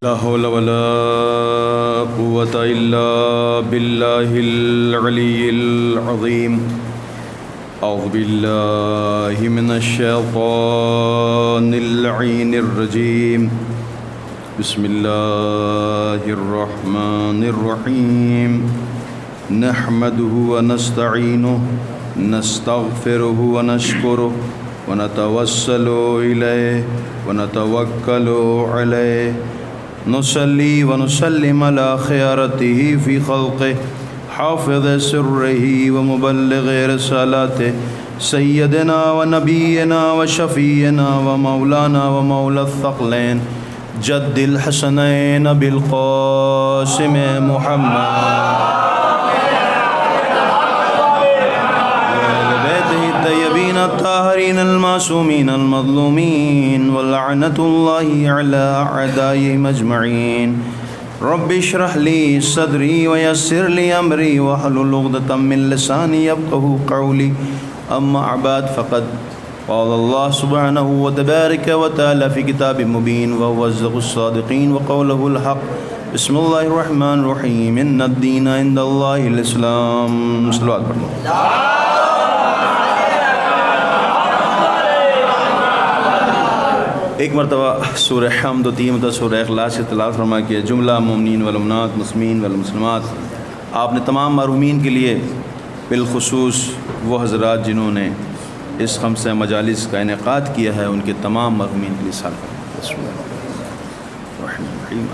لا حول ولا قوة إلا بالله العلي العظيم. أعوذ بالله من الشيطان اللعين الرجيم. بسم الله الرحمن الرحيم. نحمده ونستعينه نستغفره ونشكره ونتوسل إليه ونتوكل عليه نصلي ونسلم على خيارته في خلقه حافظ سره ومبلغ رسالاته سيدنا ونبينا وشفينا ومولانا ومولى الثقلين جد الحسنين بالقاسم محمد الطاهرين المعصومين المظلومين ولعنة الله على أعدائهم أجمعين. رب اشرح لي صدري ويسر لي أمري واحلل عقدة من لساني يفقهوا قولي. أما بعد فقد قال الله سبحانه وتبارك وتعالى في كتاب مبين وهو أصدق الصادقين وقوله الحق. بسم الله الرحمن الرحيم. إن الدين عند الله الإسلام. صلوات پڑھو. ایک مرتبہ سورہ حمد و تین مرتبہ سورہ اخلاص سے تلاوت فرما کہ جملہ مومنین والمؤمنات مسلمین والمسلمات. آپ نے تمام محرومین کے لیے بالخصوص وہ حضرات جنہوں نے اس خمسہ مجالس کا انعقاد کیا ہے ان کے تمام محرومین کے لیے سال فرمائیں. بسم اللہ الرحمن الرحیم.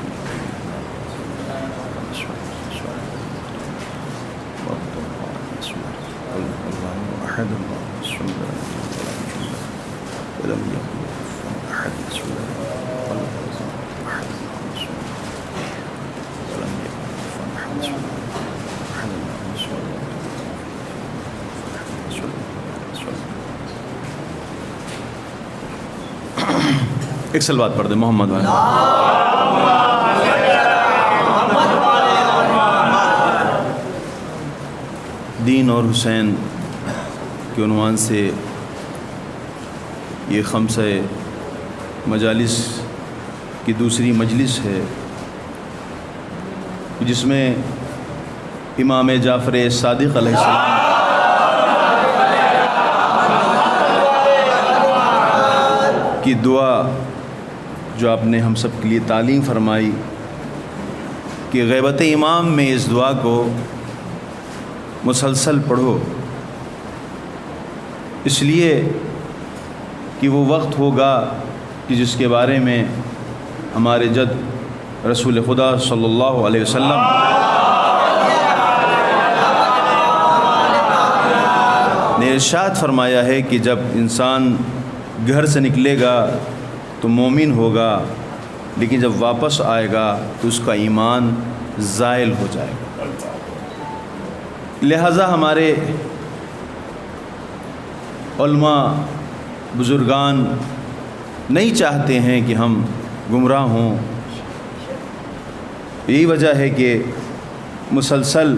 ایک صلوات پڑھ دیں محمد والے. دین اور حسین کے عنوان سے یہ خمسہ مجالس کی دوسری مجلس ہے جس میں امام جعفر صادق علیہ السلام کی دعا جو آپ نے ہم سب کے لیے تعلیم فرمائی کہ غیبت امام میں اس دعا کو مسلسل پڑھو، اس لیے کہ وہ وقت ہوگا کہ جس کے بارے میں ہمارے جد رسول خدا صلی اللہ علیہ وسلم نے ارشاد فرمایا ہے کہ جب انسان گھر سے نکلے گا تو مومن ہوگا، لیکن جب واپس آئے گا تو اس کا ایمان زائل ہو جائے گا. لہذا ہمارے علماء بزرگان نہیں چاہتے ہیں کہ ہم گمراہ ہوں. یہی وجہ ہے کہ مسلسل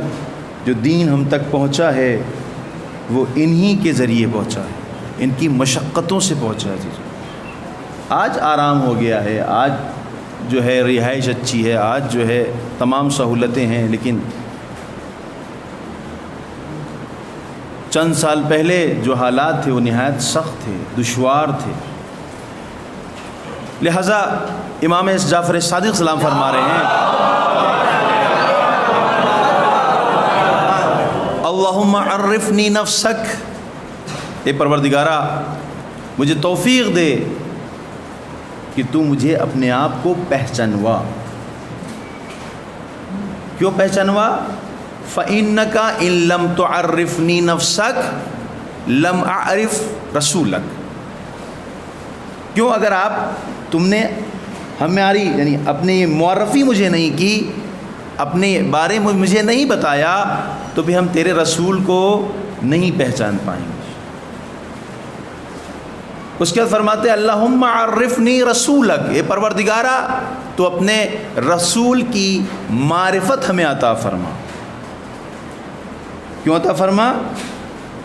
جو دین ہم تک پہنچا ہے وہ انہی کے ذریعے پہنچا ہے، ان کی مشقتوں سے پہنچا ہے. آج آرام ہو گیا ہے، آج جو ہے رہائش اچھی ہے، آج جو ہے تمام سہولتیں ہیں، لیکن چند سال پہلے جو حالات تھے وہ نہایت سخت تھے، دشوار تھے. لہذا امام جعفر صادق سلام فرما رہے ہیں اللہم عرفنی نفسک، اے پروردگارا مجھے توفیق دے کہ تو مجھے اپنے آپ کو پہچانوا. کیوں پہچانوا؟ فَإِنَّكَ إِن لَمْ تُعَرِّفْنِي نَفْسَكَ لَمْ أَعْرِفْ رَسُولَكَ. کیوں اگر تم نے ہماری یعنی اپنی معرفی مجھے نہیں کی، اپنے بارے میں مجھے نہیں بتایا، تو بھی ہم تیرے رسول کو نہیں پہچان پائیں گے. اس کے بعد فرماتے ہیں اللہم عرفنی رسولک، اے پروردگارا تو اپنے رسول کی معرفت ہمیں عطا فرما. کیوں عطا فرما؟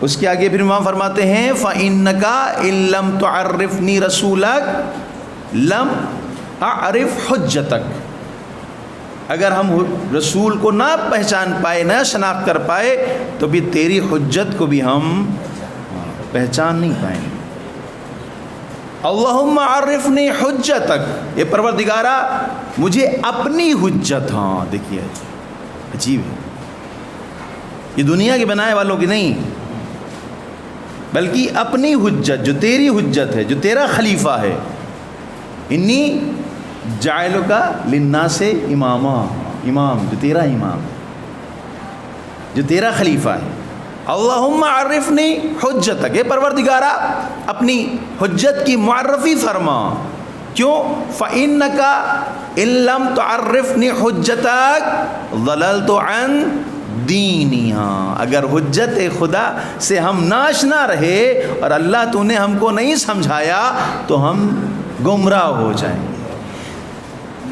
اس کے آگے پھر امام فرماتے ہیں فَإِنَّكَ إِن لَمْ تُعَرِّفْنِي رَسُولَكَ لَمْ أَعْرِفْ حُجَّتَكَ. اگر ہم رسول کو نہ پہچان پائے، نہ شناخت کر پائے، تو بھی تیری حجت کو بھی ہم پہچان نہیں پائیں گے۔ اللہم عرفنی حجتک، اے پروردگارا مجھے اپنی حجت، ہاں دیکھیے عجیب ہے، یہ دنیا کے بنائے والوں کی نہیں، بلکہ اپنی حجت، جو تیری حجت ہے، جو تیرا خلیفہ ہے۔ انی جاعلک للناس اماما، امام جو تیرا امام، جو تیرا خلیفہ ہے۔ اللہم عرفنی حجتک، اے پروردگارا اپنی حجت کی معرفی فرما، کیوں؟ فَإِنَّكَ إِن لَّمْ تُعَرِّفْنِي حُجَّتَكَ ضَلَلْتُ عَن دِينِي، اگر حجت خدا سے ہم ناشنا رہے اور اللہ تو نے ہم کو نہیں سمجھایا تو ہم گمراہ ہو جائیں گے۔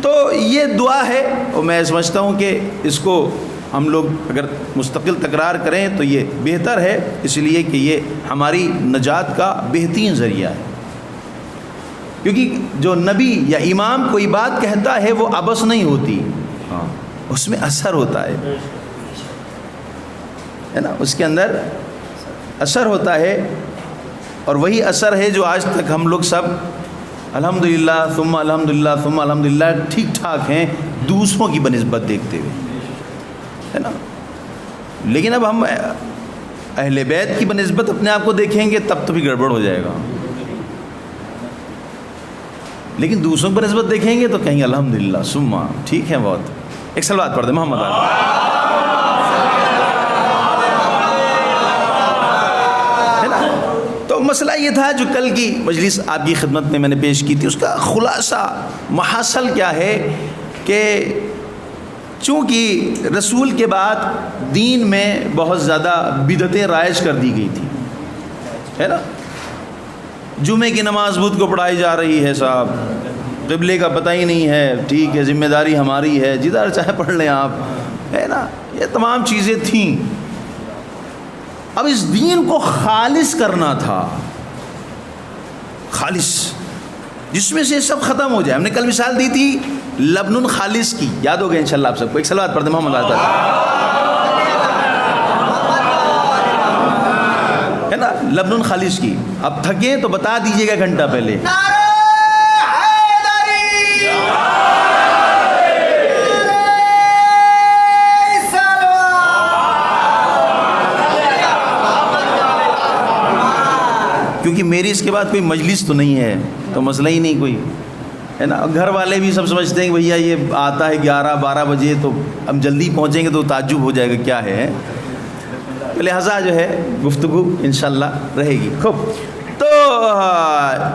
تو یہ دعا ہے، اور میں سمجھتا ہوں کہ اس کو ہم لوگ اگر مستقل تکرار کریں تو یہ بہتر ہے، اس لیے کہ یہ ہماری نجات کا بہترین ذریعہ ہے، کیونکہ جو نبی یا امام کوئی بات کہتا ہے وہ عبث نہیں ہوتی، ہاں اس میں اثر ہوتا ہے نا، اس کے اندر اثر ہوتا ہے، اور وہی اثر ہے جو آج تک ہم لوگ سب الحمدللہ ثم الحمدللہ ثم الحمدللہ ٹھیک ٹھاک ہیں دوسروں کی بنسبت دیکھتے ہوئے، ہے نا۔ لیکن اب ہم اہل بیت کی بنسبت اپنے آپ کو دیکھیں گے تب تو بھی گڑبڑ ہو جائے گا، لیکن دوسروں کی بنسبت دیکھیں گے تو کہیں گے الحمدللہ ثم ٹھیک ہے بہت۔ ایک صلوات پڑھ دیں محمد ہے نا۔ تو مسئلہ یہ تھا جو کل کی مجلس آپ کی خدمت میں نے پیش کی تھی، اس کا خلاصہ محاصل کیا ہے کہ چونکہ رسول کے بعد دین میں بہت زیادہ بدعتیں رائج کر دی گئی تھی، ہے نا۔ جمعے کی نماز بدھ کو پڑھائی جا رہی ہے، صاحب قبلے کا پتہ ہی نہیں ہے، ٹھیک ہے ذمہ داری ہماری ہے، جدھر چاہے پڑھ لیں آپ، ہے نا۔ یہ تمام چیزیں تھیں۔ اب اس دین کو خالص کرنا تھا، خالص جس میں سے سب ختم ہو جائے۔ ہم نے کل مثال دی تھی لبن خالص کی، یاد ہو گیا انشاءاللہ آپ سب کو۔ ایک صلوات پڑھ دیں محمد علیہ، ہے نا، لبن خالص کی۔ اب تھکیں تو بتا دیجئے گا گھنٹہ پہلے۔ کیونکہ میری اس کے بعد کوئی مجلس تو نہیں ہے، تو مسئلہ ہی نہیں کوئی، ہے نا۔ گھر والے بھی سب سمجھتے ہیں کہ بھیا یہ آتا ہے 11-12 بجے، تو ہم جلدی پہنچیں گے تو تعجب ہو جائے گا کیا ہے، لہٰذا جو ہے گفتگو انشاءاللہ رہے گی خوب۔ تو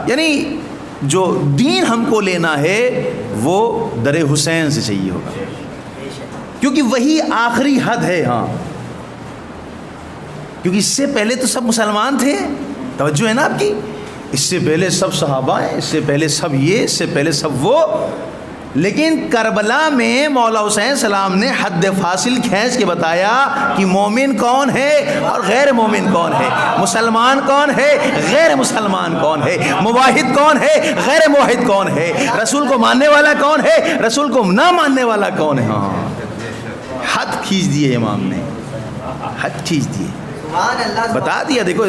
یعنی جو دین ہم کو لینا ہے وہ در حسین سے چاہیے ہوگا، کیونکہ وہی آخری حد ہے، ہاں، کیونکہ اس سے پہلے تو سب مسلمان تھے، توجہ ہے نا آپ کی، اس سے پہلے سب صحابہ ہیں، اس سے پہلے سب یہ، اس سے پہلے سب وہ، لیکن کربلا میں مولا حسین سلام نے حد فاصل کھینچ کے بتایا کہ مومن کون ہے اور غیر مومن کون ہے، مسلمان کون ہے، غیر مسلمان کون ہے، موحد کون ہے، غیر موحد کون ہے، رسول کو ماننے والا کون ہے، رسول کو نہ ماننے والا کون ہے۔ ہاں حد کھینچ دیے امام نے، حد کھینچ دیے، بتا دیا۔ دیکھو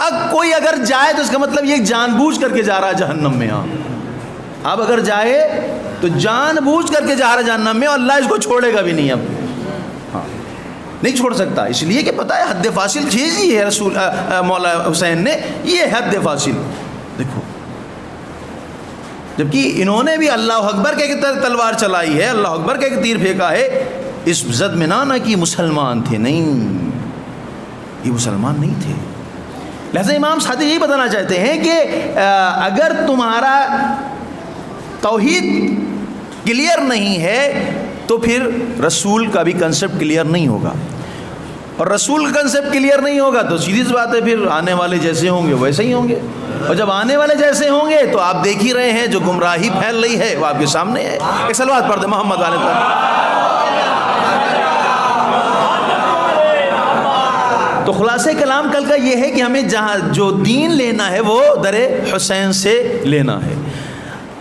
اب کوئی اگر جائے تو اس کا مطلب یہ جان بوجھ کر کے جا رہا ہے جہنم میں، ہاں اب اگر جائے تو جان بوجھ کر کے جا رہا ہے جہنم میں، اور اللہ اس کو چھوڑے گا بھی نہیں، اب ہاں نہیں چھوڑ سکتا، اس لیے کہ پتہ ہے حد فاصل کھینچی ہے رسول مولا حسین نے، یہ حد فاصل دیکھو، جبکہ انہوں نے بھی اللہ اکبر کے تلوار چلائی ہے، اللہ اکبر کے تیر پھینکا ہے، اس زد میں نہ کہ مسلمان تھے، نہیں یہ مسلمان نہیں تھے۔ لہذا امام صادق یہی بتانا چاہتے ہیں کہ اگر تمہارا توحید کلیئر نہیں ہے تو پھر رسول کا بھی کنسپٹ کلیئر نہیں ہوگا، اور رسول کا کنسپٹ کلیئر نہیں ہوگا تو سیدھی سی بات ہے پھر آنے والے جیسے ہوں گے ویسے ہی ہوں گے، اور جب آنے والے جیسے ہوں گے تو آپ دیکھ ہی رہے ہیں جو گمراہی پھیل رہی ہے وہ آپ کے سامنے ہے۔ ایک صلوات پڑھ دیں محمد علیہ وسلم۔ تو خلاصہ کلام کل کا یہ ہے کہ ہمیں جہاں جو دین لینا ہے وہ در حسین سے لینا ہے۔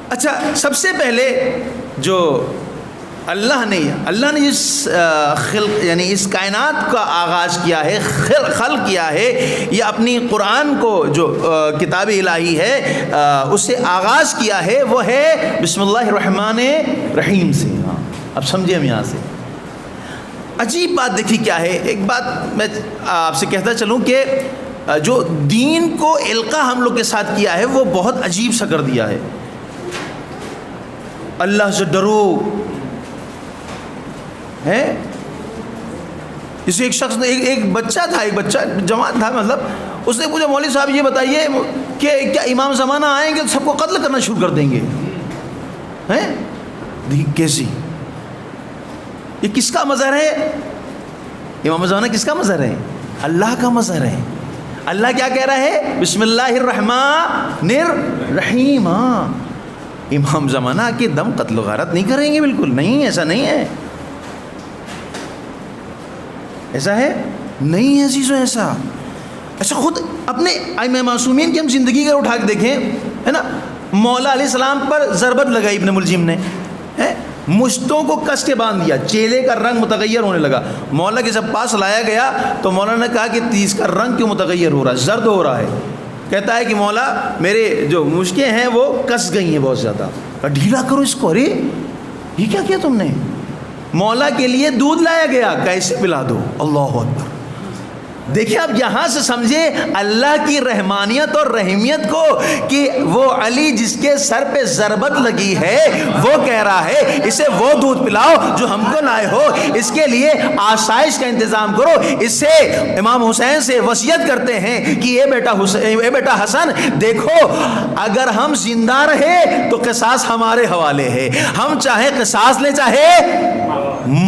اچھا، سب سے پہلے جو اللہ نے اس خلق یعنی اس کائنات کا آغاز کیا ہے، خلق کیا ہے، یہ اپنی قرآن کو جو کتاب الہی ہے اس سے آغاز کیا ہے، وہ ہے بسم اللہ الرحمن الرحیم سے۔ اب سمجھے ہم یہاں سے عجیب بات دیکھی کیا ہے۔ ایک بات میں آپ سے کہتا چلوں کہ جو دین کو القاء ہم لوگ کے ساتھ کیا ہے وہ بہت عجیب سا کر دیا ہے۔ اللہ سے ڈرو ہے، اسے ایک شخص نے ایک بچہ جوان تھا، مطلب اس نے پوچھا مولوی صاحب یہ بتائیے کہ کیا امام زمانہ آئیں گے تو سب کو قتل کرنا شروع کر دیں گے؟ ہیں کیسی، یہ کس کا مظہر ہے؟ امام زمانہ کس کا مظہر ہے؟ اللہ کا مظہر ہے۔ اللہ کیا کہہ رہا ہے؟ بسم اللہ الرحمن الرحیم۔ امام زمانہ کے دم قتل و غارت نہیں کریں گے، بالکل نہیں، ایسا نہیں ہے، ایسا ہے نہیں ہے عزیزو، ایسا خود اپنے ائمہ معصومین کی ہم زندگی کا اٹھا کے دیکھیں، ہے نا، مولا علیہ السلام پر ضربت لگائی ابن ملجم نے، مشتوں کو کس کے باندھ دیا، چیلے کا رنگ متغیر ہونے لگا۔ مولا کے جب پاس لایا گیا تو مولا نے کہا کہ اس کا رنگ کیوں متغیر ہو رہا ہے، زرد ہو رہا ہے؟ کہتا ہے کہ مولا میرے جو مشکیں ہیں وہ کس گئی ہیں بہت زیادہ، ڈھیلا کرو اس کو۔ ارے یہ کیا کیا تم نے؟ مولا کے لیے دودھ لایا گیا، کیسے پلا دو؟ اللہ اکبر۔ دیکھیں اب یہاں سے سمجھے اللہ کی رحمانیت اور رحیمیت کو، کہ وہ علی جس کے سر پہ ضربت لگی ہے وہ کہہ رہا ہے اسے وہ دودھ پلاؤ جو ہم کو لائے ہو، اس کے لیے آسائش کا انتظام کرو۔ اس سے امام حسین سے وصیت کرتے ہیں کہ اے بیٹا حسن، دیکھو اگر ہم زندہ رہے تو قصاص ہمارے حوالے ہے، ہم چاہے قصاص لیں چاہے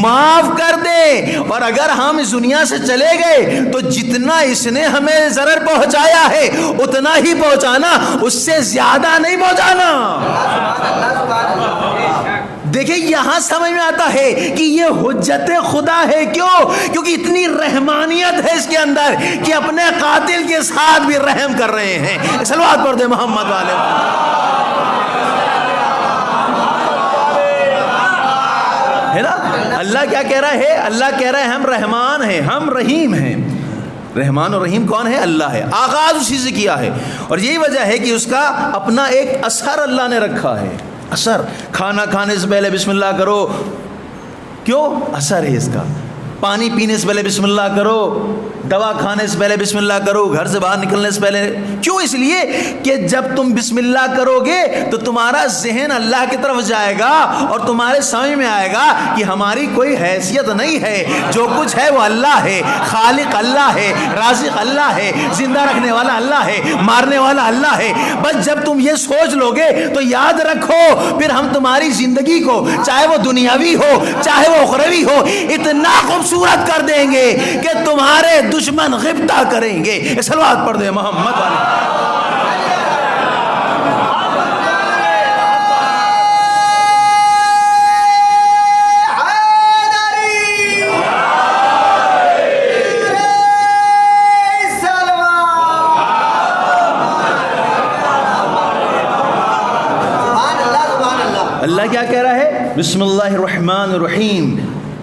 معاف کر دیں، اور اگر ہم اس دنیا سے چلے گئے تو جتنا اس نے ہمیں ضرر پہنچایا ہے اتنا ہی پہنچانا، اس سے زیادہ نہیں پہنچانا۔ دیکھیں یہاں سمجھ میں آتا ہے کہ یہ حجت خدا ہے، کیونکہ اتنی رحمانیت ہے اس کے اندر کہ اپنے قاتل کے ساتھ بھی رحم کر رہے ہیں۔ صلوات پڑھ دے محمد والے۔ ہے نا، اللہ کیا کہہ رہا ہے؟ اللہ کہہ رہا ہے ہم رحمان ہیں، ہم رحیم ہیں۔ رحمان اور رحیم کون ہے؟ اللہ ہے، آغاز اسی سے کیا ہے، اور یہی وجہ ہے کہ اس کا اپنا ایک اثر اللہ نے رکھا ہے۔ اثر، کھانا کھانے سے پہلے بسم اللہ کرو، کیوں؟ اثر ہے اس کا۔ پانی پینے سے پہلے بسم اللہ کرو، دوا کھانے سے پہلے بسم اللہ کرو، گھر سے باہر نکلنے سے پہلے، کیوں؟ اس لیے کہ جب تم بسم اللہ کرو گے تو تمہارا ذہن اللہ کی طرف جائے گا اور تمہارے سمجھ میں آئے گا کہ ہماری کوئی حیثیت نہیں ہے، جو کچھ ہے وہ اللہ ہے، خالق اللہ ہے، رازق اللہ ہے، زندہ رکھنے والا اللہ ہے، مارنے والا اللہ ہے۔ بس جب تم یہ سوچ لو گے تو یاد رکھو پھر ہم تمہاری زندگی کو، چاہے وہ دنیاوی ہو چاہے وہ اخروی ہو، اتنا خوبصورت کر دیں گے کہ تمہارے دشمن غبطہ کریں گے۔ صلوات پڑھ دے محمد والے۔ اللہ کیا کہہ رہا ہے؟ بسم اللہ الرحمن الرحیم،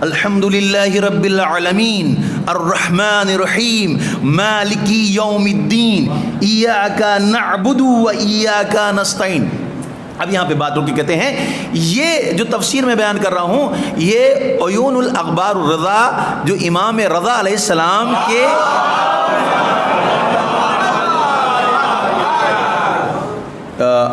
الحمد للہ رب العالمین، الرحمن الرحیم، مالک یوم الدین، ایاک نعبد و ایاک نستعین۔ اب یہاں پہ بات روکی، کہتے ہیں یہ جو تفسیر میں بیان کر رہا ہوں یہ عیون الاخبار الرضا جو امام رضا علیہ السلام کے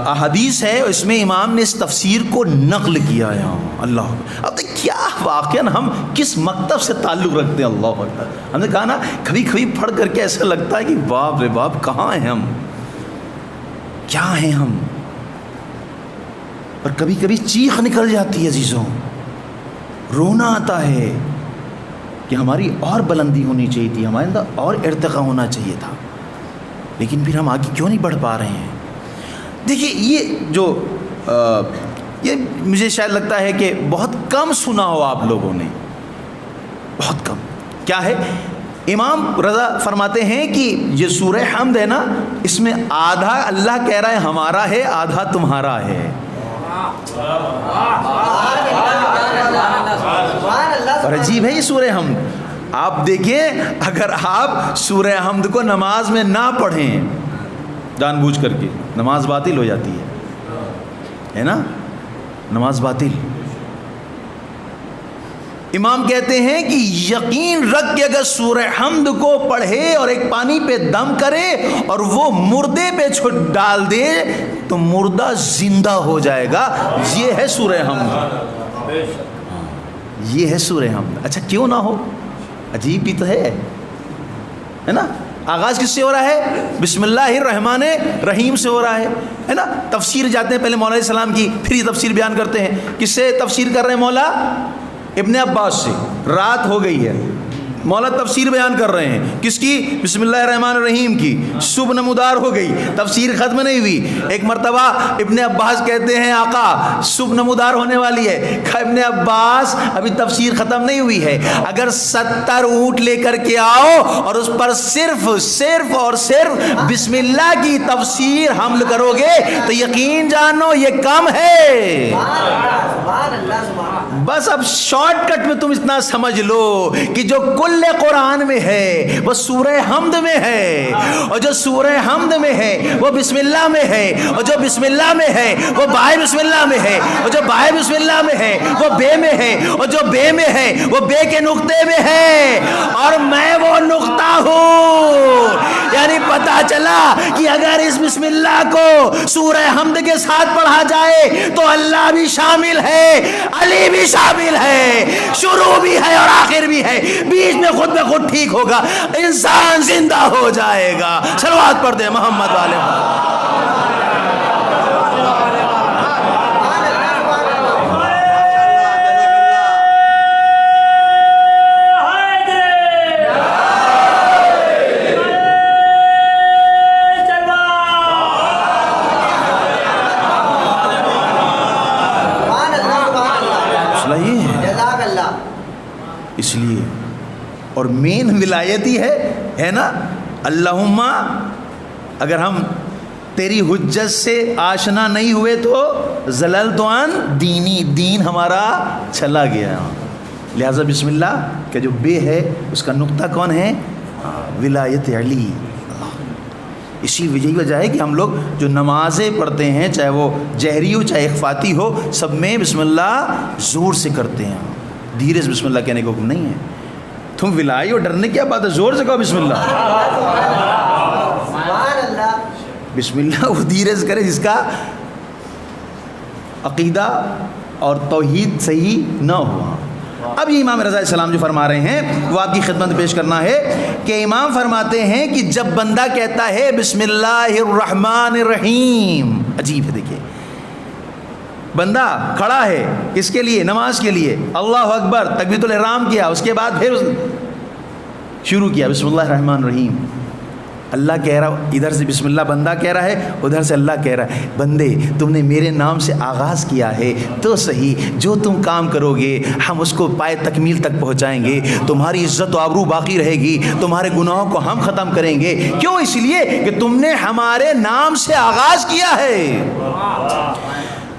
احادیث ہے، اس میں امام نے اس تفسیر کو نقل کیا ہے۔ اللہ، اب کیا واقعا ہم کس مکتب سے تعلق رکھتے ہیں؟ اللہ اکبر۔ ہم نے کہا نا کبھی کبھی پڑھ کر کے ایسا لگتا ہے کہ باپ رے باپ، کہاں ہیں ہم، کیا ہیں ہم؟ اور کبھی کبھی چیخ نکل جاتی ہے عزیزوں، رونا آتا ہے کہ ہماری اور بلندی ہونی چاہیے تھی، ہمارے اندر اور ارتقا ہونا چاہیے تھا، لیکن پھر ہم آگے کیوں نہیں بڑھ پا رہے ہیں؟ دیکھیے یہ جو یہ مجھے شاید لگتا ہے کہ بہت کم سنا ہو آپ لوگوں نے، بہت کم۔ کیا ہے؟ امام رضا فرماتے ہیں کہ یہ سورہ حمد ہے نا، اس میں آدھا اللہ کہہ رہا ہے ہمارا ہے، آدھا تمہارا ہے۔ اور عجیب ہے یہ سورہ حمد. آپ دیکھیں اگر آپ سورہ حمد کو نماز میں نہ پڑھیں جان بوجھ کر کے، نماز باطل ہو جاتی ہے نا، نماز باطل. امام کہتے ہیں کہ یقین رکھ کے اگر سورہ حمد کو پڑھے اور ایک پانی پہ دم کرے اور وہ مردے پہ ڈال دے تو مردہ زندہ ہو جائے گا. یہ ہے سورہ حمد، یہ ہے سورہ حمد. اچھا کیوں نہ ہو، عجیب بھی تو ہے نا. آغاز کس سے ہو رہا ہے؟ بسم اللہ الرحمن الرحیم سے ہو رہا ہے نا. تفسیر جاتے ہیں پہلے مولا علیہ السلام کی، پھر یہ تفسیر بیان کرتے ہیں. کس سے تفسیر کر رہے ہیں مولا؟ ابن عباس سے. رات ہو گئی ہے، مولا تفسیر بیان کر رہے ہیں کس کی؟ بسم اللہ الرحمن الرحیم کی. صبح نمودار ہو گئی، تفسیر ختم نہیں ہوئی. ایک مرتبہ ابن عباس کہتے ہیں آقا صبح نمودار ہونے والی ہے. کہا ابن عباس ابھی تفسیر ختم نہیں ہوئی ہے، اگر 70 اونٹ لے کر کے آؤ اور اس پر صرف اور صرف بسم اللہ کی تفسیر حمل کرو گے تو یقین جانو یہ کم ہے. بس اب شارٹ کٹ میں تم اتنا سمجھ لو کہ جو کل قرآن میں ہے وہ سورہ حمد میں ہے، اور جو سورہ حمد میں ہے وہ بسم اللہ میں ہے، اور جو بسم اللہ میں ہے وہ بائے بسم اللہ میں ہے، اور جو بائے بسم اللہ میں ہے وہ بے میں ہے، اور جو بے میں ہے وہ بے کے نقطے میں ہے، اور میں وہ نقطہ ہوں. یعنی پتا چلا کہ اگر اس بسم اللہ کو سورہ حمد کے ساتھ پڑھا جائے تو اللہ بھی شامل ہے، علی بھی شامل ہے، شروع بھی ہے اور آخر بھی ہے، بیچ میں خود بخود ٹھیک ہوگا، انسان زندہ ہو جائے گا. صلوات پڑھ دیں محمد والے. اس لیے اور مین ولایت ہی ہے نا. اللہم اگر ہم تیری حجت سے آشنا نہیں ہوئے تو زللت عن دینی، دین ہمارا چلا گیا. لہذا بسم اللہ کا جو بے ہے اس کا نقطہ کون ہے؟ ولایت علی. اسی وجہ ہے کہ ہم لوگ جو نمازیں پڑھتے ہیں چاہے وہ جہری ہو چاہے اخفاتی ہو سب میں بسم اللہ زور سے کرتے ہیں. دھیرے سے بسم اللہ کہنے کا حکم نہیں ہے. تم ولائی اور ڈرنے کیا بات ہے، زور سے کہو بسم اللہ. بسم اللہ وہ دھیرے سے کرے جس کا عقیدہ اور توحید صحیح نہ ہوا. اب یہ امام رضا علیہ السلام جو فرما رہے ہیں وہ آپ کی خدمت پیش کرنا ہے کہ امام فرماتے ہیں کہ جب بندہ کہتا ہے بسم اللہ الرحمن الرحیم، عجیب ہے. دیکھیے بندہ کھڑا ہے کس کے لیے؟ نماز کے لیے. اللہ اکبر تکبیرۃ الاحرام کیا، اس کے بعد پھر شروع کیا بسم اللہ الرحمن الرحیم. اللہ کہہ رہا ادھر سے بسم اللہ بندہ کہہ رہا ہے، ادھر سے اللہ کہہ رہا ہے بندے تم نے میرے نام سے آغاز کیا ہے تو صحیح، جو تم کام کرو گے ہم اس کو پائے تکمیل تک پہنچائیں گے، تمہاری عزت و آبرو باقی رہے گی، تمہارے گناہوں کو ہم ختم کریں گے. کیوں؟ اس لیے کہ تم نے ہمارے نام سے آغاز کیا ہے.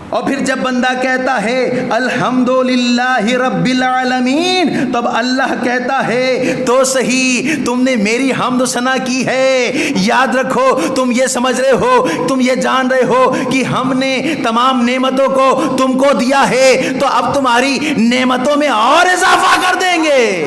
اور پھر جب بندہ کہتا ہے الحمدللہ رب العالمین، تب اللہ کہتا ہے تو صحیح تم نے میری حمد و ثنا کی ہے. یاد رکھو تم یہ سمجھ رہے ہو، تم یہ جان رہے ہو کہ ہم نے تمام نعمتوں کو تم کو دیا ہے تو اب تمہاری نعمتوں میں اور اضافہ کر دیں گے.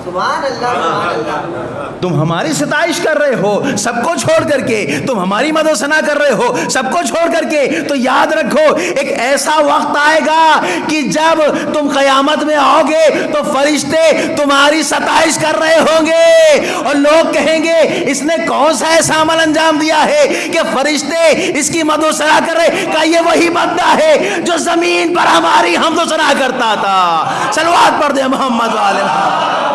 سبحان اللہ سبحان اللہ. تم ہماری ستائش کر رہے ہو سب کو چھوڑ کر کے، تم ہماری مدح و ثنا کر رہے ہو سب کو چھوڑ کر کے، تو یاد رکھو ایک ایسا وقت آئے گا کہ جب تم قیامت میں آؤ گے تو فرشتے تمہاری ستائش کر رہے ہوں گے اور لوگ کہیں گے اس نے کون سا ایسا عمل انجام دیا ہے کہ فرشتے اس کی مدح و ثنا کر رہے. کہ یہ وہی بندہ ہے جو زمین پر ہماری حمد و ثنا کرتا تھا. صلوات پڑھ دیں محمد والے محمد.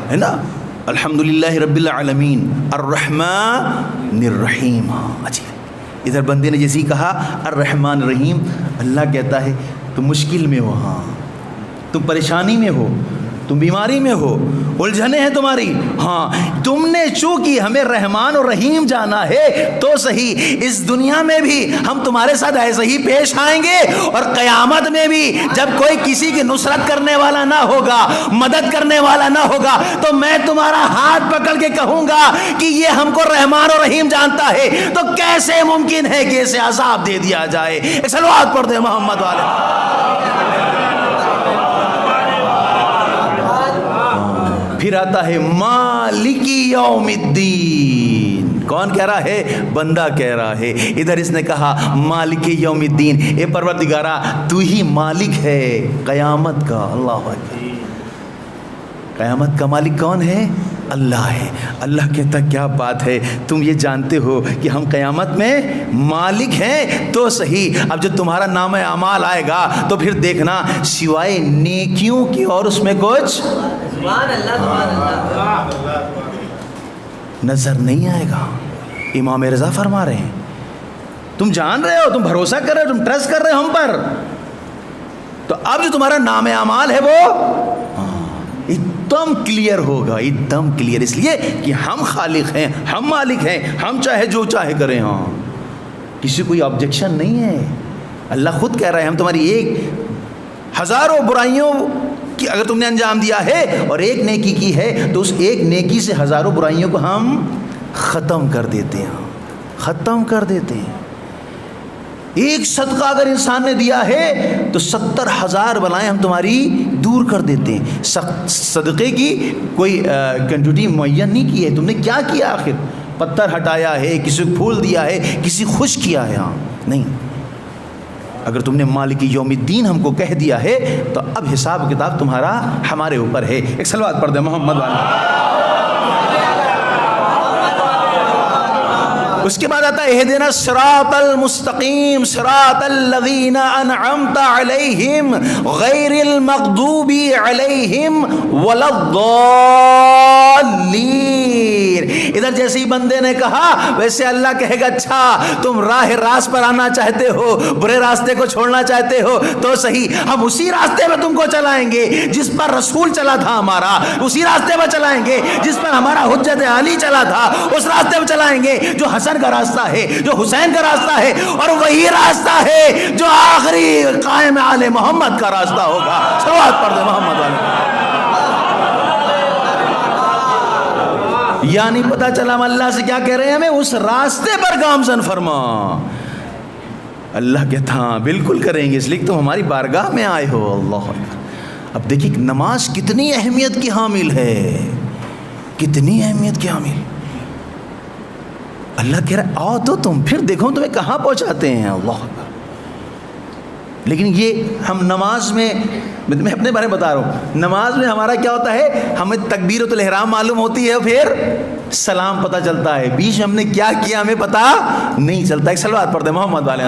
ہے نا الحمدللہ رب العالمین الرحمن الرحیم. عجیب ادھر بندے نے جیسے ہی کہا الرحمن الرحیم، اللہ کہتا ہے تم مشکل میں ہو، ہاں تم پریشانی میں ہو، تم بیماری میں ہو، الجھنیں ہیں تمہاری، ہاں تم نے چونکہ ہمیں رحمان اور رحیم جانا ہے تو صحیح، اس دنیا میں بھی ہم تمہارے ساتھ ایسے ہی پیش آئیں گے، اور قیامت میں بھی جب کوئی کسی کی نصرت کرنے والا نہ ہوگا، مدد کرنے والا نہ ہوگا، تو میں تمہارا ہاتھ پکڑ کے کہوں گا کہ یہ ہم کو رحمان اور رحیم جانتا ہے، تو کیسے ممکن ہے کہ اسے عذاب دے دیا جائے؟ ایک صلوات پڑھ دے محمد والے۔ پھر آتا ہے مالکی یوم الدین، کون کہہ رہا ہے؟ بندہ کہہ رہا ہے۔ ادھر اس نے کہا مالک یوم الدین، اے پروردگارا تو ہی مالک ہے قیامت کا۔ اللہ اکبر، قیامت کا مالک کون ہے؟ اللہ ہے۔ اللہ کہتا کیا بات ہے، تم یہ جانتے ہو کہ ہم قیامت میں مالک ہیں تو صحیح، اب جب تمہارا نام اعمال آئے گا تو پھر دیکھنا سوائے نیکیوں کی اور اس میں کچھ نظر نہیں آئے گا۔ امام رضا فرما رہے ہیں تم جان رہے ہو، تم بھروسہ کر رہے ہو، تم ٹرسٹ کر رہے ہو ہم پر، تو اب جو تمہارا نام اعمال ہے وہ ایک دم کلیئر ہوگا، ایک دم کلیئر، اس لیے کہ ہم خالق ہیں، ہم مالک ہیں، ہم چاہے جو چاہے کریں، ہاں کسی کوئی آبجیکشن نہیں ہے۔ اللہ خود کہہ رہا ہے ہم تمہاری ایک ہزاروں برائیوں کہ اگر تم نے انجام دیا ہے اور ایک نیکی کی ہے تو اس ایک نیکی سے ہزاروں برائیوں کو ہم ختم کر دیتے ہیں، ختم کر دیتے ہیں۔ ایک صدقہ اگر انسان نے دیا ہے تو 70,000 بلائیں ہم تمہاری دور کر دیتے ہیں۔ صدقے کی کوئی کوانٹٹی معین نہیں کی ہے، تم نے کیا کیا، آخر پتھر ہٹایا ہے، کسی کو پھول دیا ہے، کسی خوش کیا ہے، ہاں نہیں، اگر تم نے مالک یوم الدین ہم کو کہہ دیا ہے تو اب حساب کتاب تمہارا ہمارے اوپر ہے۔ ایک صلوات پڑھ دیں محمد والے۔ اس کے بعد آتا ہے اہدنا الصراط المستقیم صراط الذین انعمت علیہم غیر المغضوب علیہم ولا الضالین۔ ادھر جیسے ہی بندے نے کہا ویسے اللہ کہے گا اچھا تم راہ راست پر آنا چاہتے ہو، برے راستے کو چھوڑنا چاہتے ہو تو صحیح، ہم اسی راستے میں تم کو چلائیں گے جس پر رسول چلا تھا ہمارا، اسی راستے پر چلائیں گے جس پر ہمارا حجت علی چلا تھا، اس راستے پر چلائیں گے جو حسن کا راستہ ہے، جو حسین کا راستہ ہے، اور وہی راستہ ہے جو آخری قائم آل محمد کا راستہ ہوگا۔ صلوات پڑھ دے محمد والے۔ یعنی پتہ چلا ہم اللہ سے کیا کہہ رہے ہیں، ہمیں اس راستے پر گامزن فرما۔ اللہ کہتا ہاں بالکل کریں گے، اس لیے تم ہماری بارگاہ میں آئے ہو۔ اللہ اب دیکھیے نماز کتنی اہمیت کی حامل ہے، کتنی اہمیت کی حامل۔ اللہ کہہ رہا ہے آؤ تو تم پھر دیکھو تمہیں کہاں پہنچاتے ہیں۔ اللہ اکبر۔ لیکن یہ ہم نماز میں اپنے بارے میں بتا رہا ہوں، نماز میں ہمارا کیا ہوتا ہے، ہمیں تکبیرۃ الاحرام معلوم ہوتی ہے، پھر سلام پتہ چلتا ہے، بیچ ہم نے کیا کیا ہمیں پتہ نہیں چلتا۔ ایک صلوات پڑھتے ہیں محمد والے۔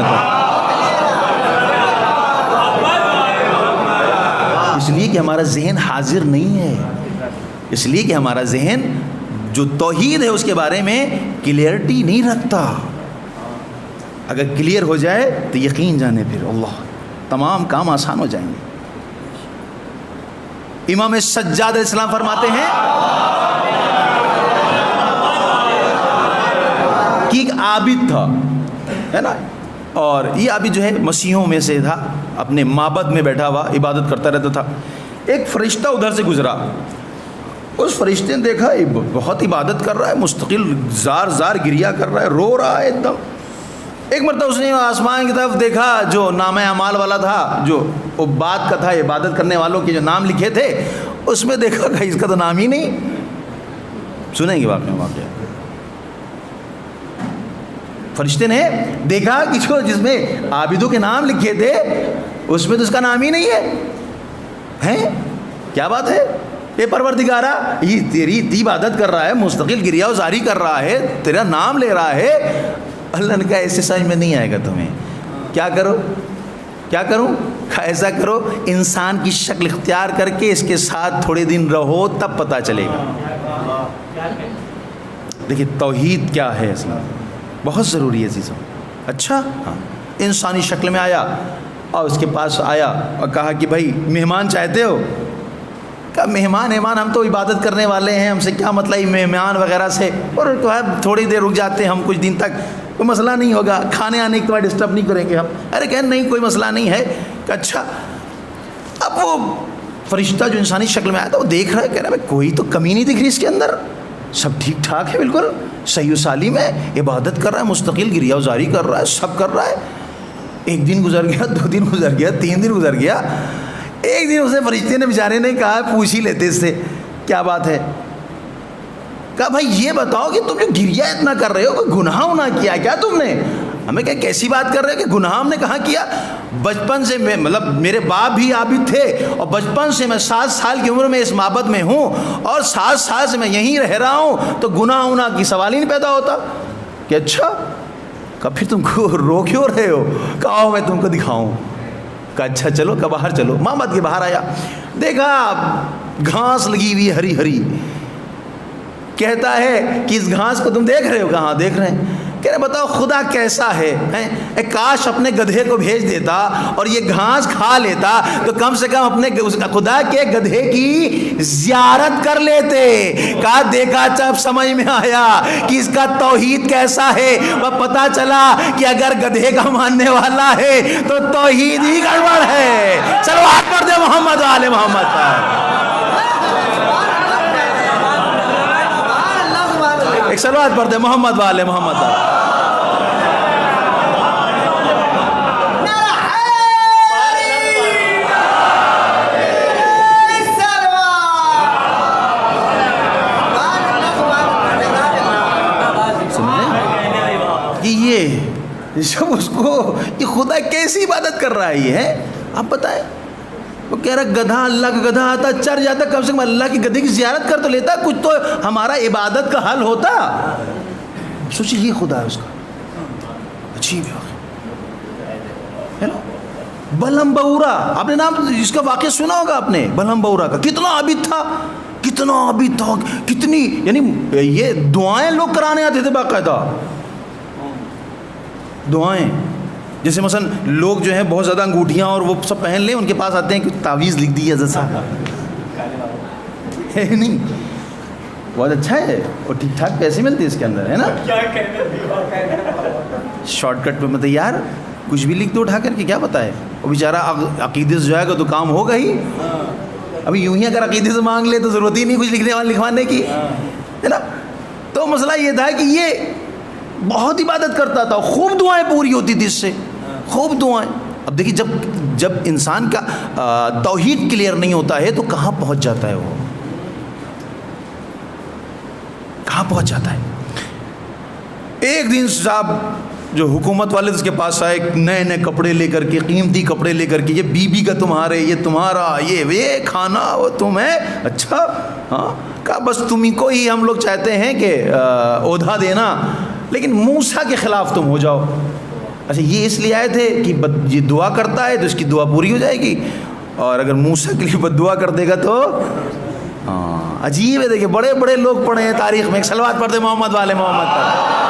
اس لیے کہ ہمارا ذہن حاضر نہیں ہے، اس لیے کہ ہمارا ذہن جو توحید ہے اس کے بارے میں کلیئرٹی نہیں رکھتا۔ اگر کلیئر ہو جائے تو یقین جانے پھر اللہ تمام کام آسان ہو جائیں گے۔ امام سجاد علیہ السلام فرماتے ہیں کہ ایک عابد تھا، ہے نا، اور یہ عابد جو ہے مسیحوں میں سے تھا، اپنے معبد میں بیٹھا ہوا عبادت کرتا رہتا تھا۔ ایک فرشتہ ادھر سے گزرا، اس فرشتے نے دیکھا یہ بہت عبادت کر رہا ہے، مستقل زار زار گریا کر رہا ہے، رو رہا ہے ایک دم۔ ایک مرتبہ اس نے آسمان کی طرف دیکھا، جو نام اعمال والا تھا، جو عباد کا تھا، عبادت کرنے والوں کے جو نام لکھے تھے، اس میں دیکھا کہ اس کا تو نام ہی نہیں۔ سنیں گے واقعہ فرشتے نے دیکھا کہ جس میں عابدوں کے نام لکھے تھے اس میں تو اس کا نام ہی نہیں ہے۔ کیا بات ہے، اے پروردگارا یہ تیری عبادت کر رہا ہے، مستقل گریا وزاری کر رہا ہے، تیرا نام لے رہا ہے۔ اللہ نے کہا ایسے سمجھ میں نہیں آئے گا تمہیں، کیا کروں، ایسا کرو انسان کی شکل اختیار کر کے اس کے ساتھ تھوڑے دن رہو تب پتہ چلے گا۔ دیکھیے توحید کیا ہے، اسلام بہت ضروری ہے چیزوں۔ اچھا ہاں. انسانی شکل میں آیا اور اس کے پاس آیا اور کہا کہ بھائی مہمان چاہتے ہو؟ کہا مہمان ہم تو عبادت کرنے والے ہیں، ہم سے کیا مطلب مہمان وغیرہ سے، اور تھوڑی دیر رک جاتے ہیں ہم کچھ دن تک، کوئی مسئلہ نہیں ہوگا، کھانے آنے کے بعد ڈسٹرب نہیں کریں گے ہم. ارے کہ نہیں کوئی مسئلہ نہیں ہے. کہ اچھا. اب وہ فرشتہ جو انسانی شکل میں آیا تھا وہ دیکھ رہا ہے، کہہ رہا ہے کوئی تو کمی نہیں دکھ رہی اس کے اندر، سب ٹھیک ٹھاک ہے، بالکل صحیح و سالم ہے، عبادت کر رہا ہے، مستقل گریہ وزاری کر رہا ہے، سب کر رہا ہے. ایک دن گزر گیا، 2 دن گزر گیا، 3 دن گزر گیا. ایک دن اسے فرشتے نے بیچارے نے کہا پوچھ ہی لیتے اس سے کیا بات ہے. کہا بھائی یہ بتاؤ کہ تم جو گریہ اتنا کر رہے ہو کوئی گناہ ہونا کیا کیا تم نے؟ ہمیں کہ کیسی بات کر رہے ہو کہ گناہ ہم نے کہاں کیا؟ بچپن سے مطلب میرے باپ بھی عابد تھے اور بچپن سے میں 7 سال کی عمر میں اس معبد میں ہوں اور 7 سال سے میں یہیں رہ رہا ہوں، تو گناہ ہونا کی سوال ہی نہیں پیدا ہوتا. کہ اچھا. کہا پھر تم کو رو کیوں رہے ہو؟ کہا آؤ میں تم کو دکھاؤں. کہا اچھا چلو. کہ باہر چلو. معبد کے باہر آیا، دیکھا گھاس لگی ہوئی ہری ہری. کہتا ہے کہ اس گھاس کو تم دیکھ رہے ہو؟ کہاں دیکھ رہے ہیں. کہہ رہے بتاؤ خدا کیسا ہے؟ کاش اپنے گدھے کو بھیج دیتا اور یہ گھاس کھا لیتا تو کم سے کم اپنے خدا کے گدھے کی زیارت کر لیتے. کہا دیکھا جب سمجھ میں آیا کہ اس کا توحید کیسا ہے، وہ پتا چلا کہ اگر گدھے کا ماننے والا ہے تو توحید ہی گڑبڑ ہے. چلو ہاتھ پر دے محمد والے محمد پر. ایک صلوات پڑھ دے محمد والے محمد پر. یہ جب اس کو یہ خدا کیسی عبادت کر رہا ہے یہ ہے آپ بتائیں. وہ کہہ رہا گدھا اللہ کا گدھا آتا چر جاتا، کم سے کم اللہ کی گدھے کی زیارت کر تو لیتا، کچھ تو ہمارا عبادت کا حل ہوتا. سوچیے یہ خدا ہے اس کا. عجیب ہے نا. بلہم بورا آپ نے نام اس کا واقعہ سنا ہوگا آپ نے. بلہم بورا کا کتنا عابد تھا، کتنا عابد تھا، کتنی یعنی یہ دعائیں لوگ کرانے آتے تھے باقاعدہ. دعائیں جیسے مثلا لوگ جو ہیں بہت زیادہ انگوٹھیاں اور وہ سب پہن لیں، ان کے پاس آتے ہیں کہ تعویذ لکھ دی ہے جیسا ہے نہیں. بہت اچھا ہے اور ٹھیک ٹھاک پیسے ملتے ہیں اس کے اندر ہے نا. شارٹ کٹ پہ مطلب یار کچھ بھی لکھ دو اٹھا کر کے کیا پتہ ہے. وہ بیچارہ عقیدے سے جائے گا تو کام ہوگا ہی. ابھی یوں ہی اگر عقیدے سے مانگ لے تو ضرورت ہی نہیں کچھ لکھنے والے لکھوانے کی ہے نا. تو مسئلہ یہ تھا کہ یہ بہت عبادت کرتا تھا، خوب دعائیں پوری ہوتی تھی اس سے، خوب دعائیں. اب دیکھیے جب انسان کا توحید کلیئر نہیں ہوتا ہے تو کہاں پہنچ جاتا ہے، وہ کہاں پہنچ جاتا ہے. ایک دن صاحب جو حکومت والے اس کے پاس آئے نئے نئے کپڑے لے کر کے، قیمتی کپڑے لے کر کے، یہ بیوی کا تمہارے، یہ تمہارا، یہ کھانا وہ تمہیں. اچھا ہاں. کہا بس تمہیں کو ہی ہم لوگ چاہتے ہیں کہ عہدہ دینا، لیکن موسیٰ کے خلاف تم ہو جاؤ. اچھا یہ اس لیے آئے تھے کہ یہ دعا کرتا ہے تو اس کی دعا پوری ہو جائے گی، اور اگر موسیٰ کے لیے بد دعا کر دے گا تو ہاں. عجیب ہے. دیکھیں بڑے بڑے لوگ پڑھے ہیں تاریخ میں. ایک صلوات پڑھ دے محمد والے محمد پر.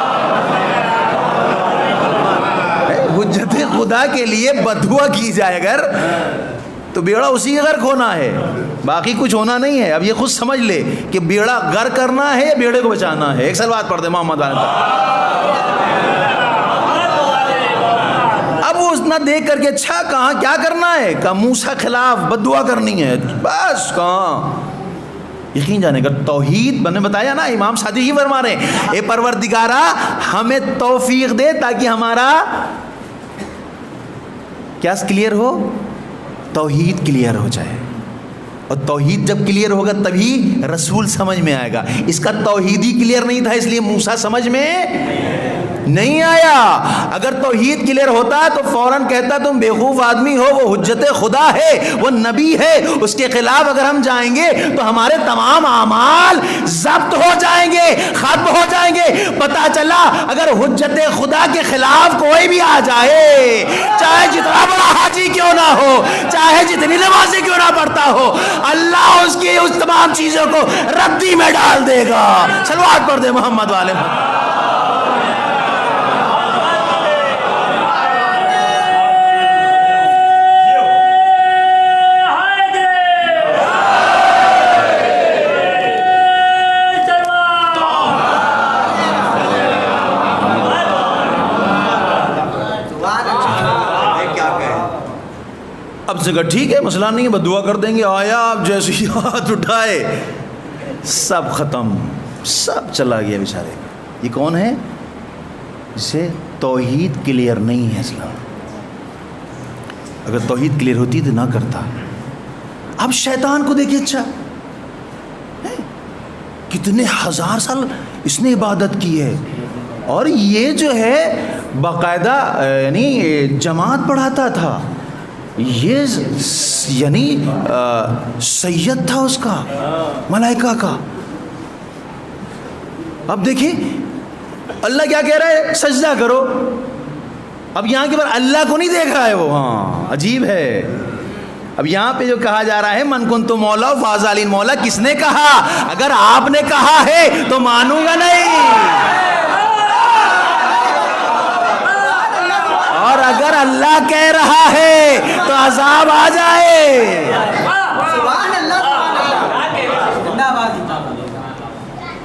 حجت خدا کے لیے بد دعا کی جائے اگر تو بیڑا اسی کے غرق ہونا ہے، باقی کچھ ہونا نہیں ہے. اب یہ خود سمجھ لے کہ بیڑا غرق کرنا ہے یا بیڑے کو بچانا ہے. ایک صلوات پڑھ دے محمد والے پر. اب وہ اتنا دیکھ کر کے اچھا کہاں کیا کرنا ہے؟ کہا موسیٰ خلاف بد دعا کرنی ہے. بس کہاں یقین جانے کا توحید. میں نے بتایا نا امام صادق ہی فرما رہے ہیں اے پروردگارا ہمیں توفیق دے تاکہ ہمارا کیا کلیئر ہو، توحید کلیئر ہو جائے. اور توحید جب کلیئر ہوگا تبھی رسول سمجھ میں آئے گا. اس کا توحید ہی کلیئر نہیں تھا اس لیے موسیٰ سمجھ میں نہیں آیا. اگر توحید کلیئر ہوتا تو فوراً کہتا تم بیوقوف آدمی ہو، وہ حجت خدا ہے، وہ نبی ہے، اس کے خلاف اگر ہم جائیں گے تو ہمارے تمام اعمال ضبط ہو جائیں گے، ختم ہو جائیں گے. پتہ چلا اگر حجت خدا کے خلاف کوئی بھی آ جائے، چاہے جتنا بڑا حاجی کیوں نہ ہو، چاہے جتنی نمازیں کیوں نہ پڑھتا ہو، اللہ اس کی اس تمام چیزوں کو ردی میں ڈال دے گا. صلوات پڑھ دے محمد والے محمد. اب سے کہا ٹھیک ہے مسئلہ نہیں ہے، بس دعا کر دیں گے. آیا آپ جیسے ہی ہاتھ اٹھائے سب ختم، سب چلا گیا بیچارے. یہ کون ہے؟ جسے توحید کلیئر نہیں ہے اسلام. اگر توحید کلیئر ہوتی تو نہ کرتا. اب شیطان کو دیکھیے، اچھا کتنے ہزار سال اس نے عبادت کی ہے، اور یہ جو ہے باقاعدہ یعنی جماعت پڑھاتا تھا، یہ یعنی سید تھا اس کا، ملائکہ کا. اب دیکھیں اللہ کیا کہہ رہا ہے؟ سجدہ کرو. اب یہاں کے بعد اللہ کو نہیں دیکھ رہا ہے وہ. ہاں عجیب ہے. اب یہاں پہ جو کہا جا رہا ہے من کنت مولا فاز علی مولا، کس نے کہا؟ اگر آپ نے کہا ہے تو مانوں گا نہیں، اور اگر اللہ کہہ رہا ہے تو عذاب آ جائے.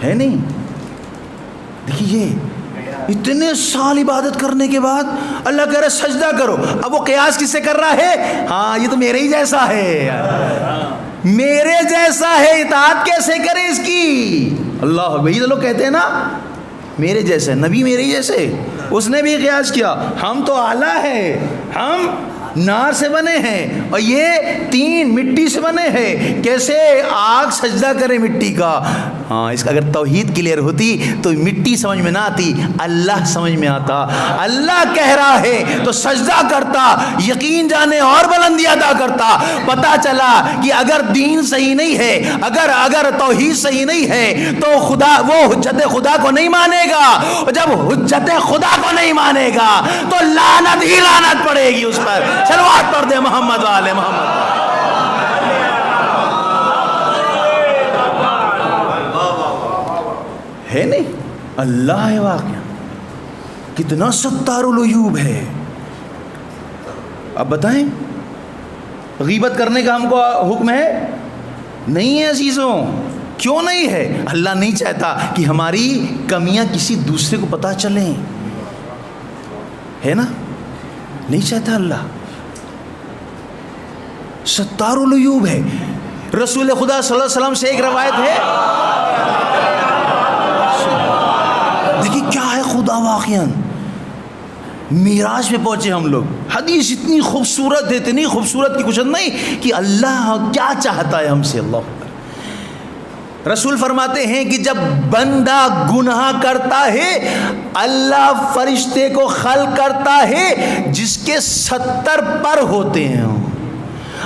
ہے نہیں؟ دیکھیے یہ اتنے سال عبادت کرنے کے بعد اللہ کہہ رہا ہے سجدہ کرو. اب وہ قیاس کس سے کر رہا ہے؟ ہاں یہ تو میرے ہی جیسا ہے، میرے جیسا ہے، اطاعت کیسے کرے اس کی؟ اللہ وہی تو لوگ کہتے ہیں نا میرے جیسے، نبی میرے ہی جیسے. اس نے بھی قیاس کیا، ہم تو اعلیٰ ہے، ہم نار سے بنے ہیں اور یہ تین مٹی سے بنے ہیں، کیسے آگ سجدہ کرے مٹی کا. ہاں اس کا اگر توحید کلیئر ہوتی تو مٹی سمجھ میں نہ آتی، اللہ سمجھ میں آتا. اللہ کہہ رہا ہے تو سجدہ کرتا، یقین جانے اور بلندی ادا کرتا. پتہ چلا کہ اگر دین صحیح نہیں ہے، اگر توحید صحیح نہیں ہے تو خدا وہ حجت خدا کو نہیں مانے گا. اور جب حجت خدا کو نہیں مانے گا تو لعنت ہی لعنت پڑے گی اس پر. صلوات پڑھ دے محمد والے محمد. ہے نہیں؟ اللہ ہے واقعہ، کتنا ستار العیوب ہے. اب بتائیں غیبت کرنے کا ہم کو حکم ہے؟ نہیں ہے عزیزوں. کیوں نہیں ہے؟ اللہ نہیں چاہتا کہ ہماری کمیاں کسی دوسرے کو پتہ چلیں، ہے نا؟ نہیں چاہتا اللہ. ستار العیوب ہے. رسول خدا صلی اللہ علیہ وسلم سے ایک روایت ہے، دیکھیے کیا ہے خدا واقعاً. معراج پہ پہنچے ہم لوگ، حدیث اتنی خوبصورت ہے، اتنی خوبصورت کی کچھ نہیں کہ اللہ کیا چاہتا ہے ہم سے. اللہ رسول فرماتے ہیں کہ جب بندہ گناہ کرتا ہے اللہ فرشتے کو خلق کرتا ہے جس کے 70 پر ہوتے ہیں.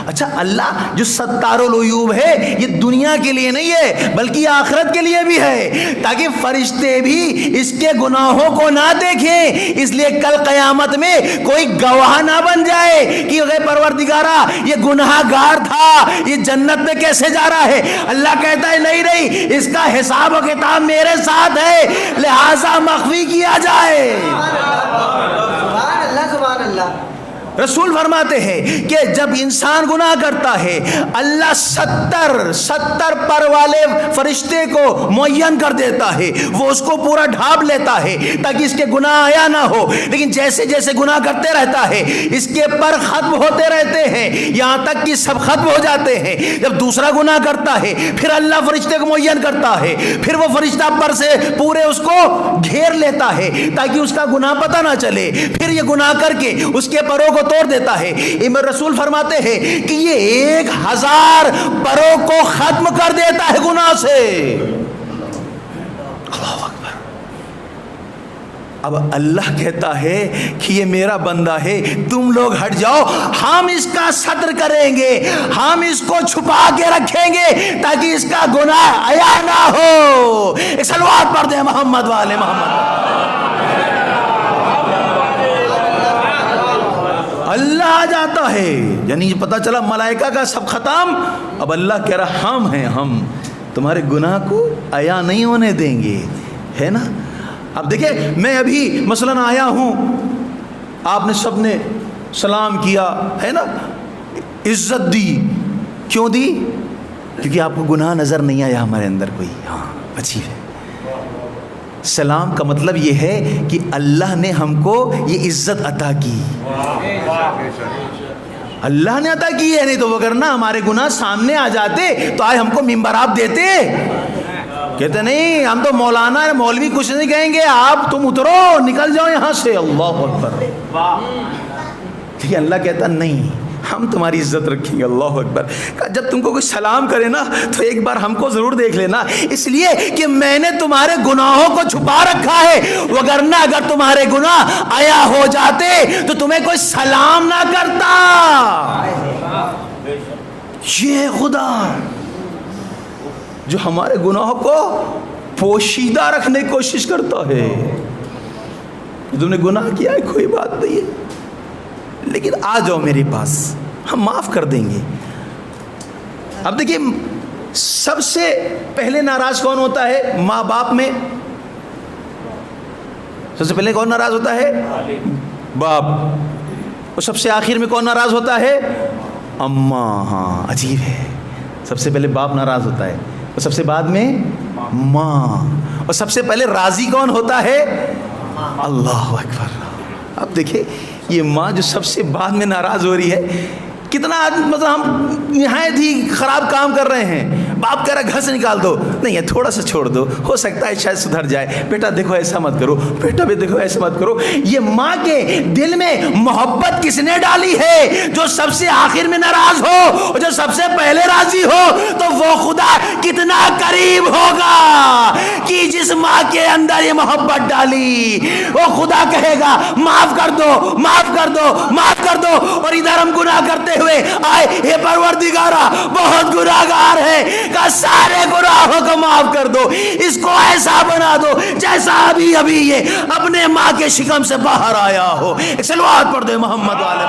اچھا اللہ جو ستار العیوب ہے یہ دنیا کے لیے نہیں ہے بلکہ آخرت کے لیے بھی ہے، تاکہ فرشتے بھی اس کے گناہوں کو نہ دیکھیں. اس لیے کل قیامت میں کوئی گواہ نہ بن جائے کہ اے پروردگارا یہ گناہ گار تھا، یہ جنت میں کیسے جا رہا ہے. اللہ کہتا ہے نہیں، اس کا حساب و کتاب میرے ساتھ ہے، لہذا مخفی کیا جائے. سبحان اللہ. رسول فرماتے ہیں کہ جب انسان گناہ کرتا ہے اللہ 70 پر والے فرشتے کو معین کر دیتا ہے، وہ اس کو پورا ڈھانپ لیتا ہے تاکہ اس کے گناہ آیا نہ ہو. لیکن جیسے جیسے گناہ کرتے رہتا ہے اس کے پر ختم ہوتے رہتے ہیں یہاں تک کہ سب ختم ہو جاتے ہیں. جب دوسرا گناہ کرتا ہے پھر اللہ فرشتے کو معین کرتا ہے، پھر وہ فرشتہ پر سے پورے اس کو گھیر لیتا ہے تاکہ اس کا گناہ پتہ نہ چلے. پھر یہ گناہ کر کے اس کے پروں کو توڑ دیتا ہے. رسول فرماتے ہیں کہ یہ 1000 پروں کو ختم کر دیتا ہے گناہ سے. اللہ اکبر. اب اللہ کہتا ہے کہ یہ میرا بندہ ہے، تم لوگ ہٹ جاؤ، ہم اس کا ستر کریں گے، ہم اس کو چھپا کے رکھیں گے تاکہ اس کا گناہ عیا نہ ہو. ایک صلوات پڑھ دیں محمد والے محمد. اللہ آ جاتا ہے، یعنی پتہ چلا ملائکہ کا سب ختم. اب اللہ کہہ رہا ہم ہیں، ہم تمہارے گناہ کو عیا نہیں ہونے دیں گے، ہے نا. اب دیکھیں میں ابھی مثلاً آیا ہوں، آپ نے سب نے سلام کیا ہے نا، عزت دی. کیوں دی؟ کیونکہ آپ کو گناہ نظر نہیں آیا ہمارے اندر کوئی. ہاں اچھی ہے. سلام کا مطلب یہ ہے کہ اللہ نے ہم کو یہ عزت عطا کی. اللہ نے عطا کی ہے، نہیں تو وگرنہ ہمارے گناہ سامنے آ جاتے تو آج ہم کو ممبر آپ دیتے. کہتے نہیں ہم تو مولانا مولوی کچھ نہیں کہیں گے، آپ تم اترو نکل جاؤ یہاں سے. اللہ اکبر. لیکن اللہ کہتا نہیں، ہم تمہاری عزت رکھیں گے. اللہ اکبر. جب تم کو کوئی سلام کرے نا تو ایک بار ہم کو ضرور دیکھ لینا، اس لیے کہ میں نے تمہارے گناہوں کو چھپا رکھا ہے، وگرنہ اگر تمہارے گناہ آیا ہو جاتے تو تمہیں کوئی سلام نہ کرتا. یہ خدا جو ہمارے گناہوں کو پوشیدہ رکھنے کی کوشش کرتا ہے. تم نے گناہ کیا ہے کوئی بات نہیں ہے، لیکن آ جاؤ میرے پاس، ہم معاف کر دیں گے. اب دیکھیے سب سے پہلے ناراض کون ہوتا ہے ماں باپ میں؟ سب سے پہلے کون ناراض ہوتا ہے؟ باپ. اور سب سے آخر میں کون ناراض ہوتا ہے؟ اماں. ہاں عجیب ہے، سب سے پہلے باپ ناراض ہوتا ہے اور سب سے بعد میں ماں، اور سب سے پہلے راضی کون ہوتا ہے؟ اللہ اکبر. اب دیکھیں یہ ماں جو سب سے بعد میں ناراض ہو رہی ہے، کتنا مطلب ہم نہایت ہی خراب کام کر رہے ہیں. باپ کہہ رہا گھر سے نکال دو، نہیں ہے تھوڑا سا چھوڑ دو، ہو سکتا ہے شاید سدھر جائے. بیٹا دیکھو ایسا مت کرو، بیٹا بھی دیکھو ایسا مت کرو. یہ ماں کے دل میں محبت کس نے ڈالی ہے؟ جو سب سے آخر میں ناراض ہو اور جو سب سے پہلے راضی ہو، تو وہ خدا کتنا قریب ہوگا کہ جس ماں کے اندر یہ محبت ڈالی وہ خدا کہے گا معاف کر دو، معاف کر دو، معاف کر دو. اور ادھر ہم گناہ کرتے ہوئے آئے، اے پروردگارا بہت گناہگار ہے، کا سارے گناہوں کو معاف کر دو، اس کو ایسا بنا دو جیسا ابھی ابھی یہ اپنے ماں کے شکم سے باہر آیا ہو. ایک صلوات پڑھ دے محمد والے.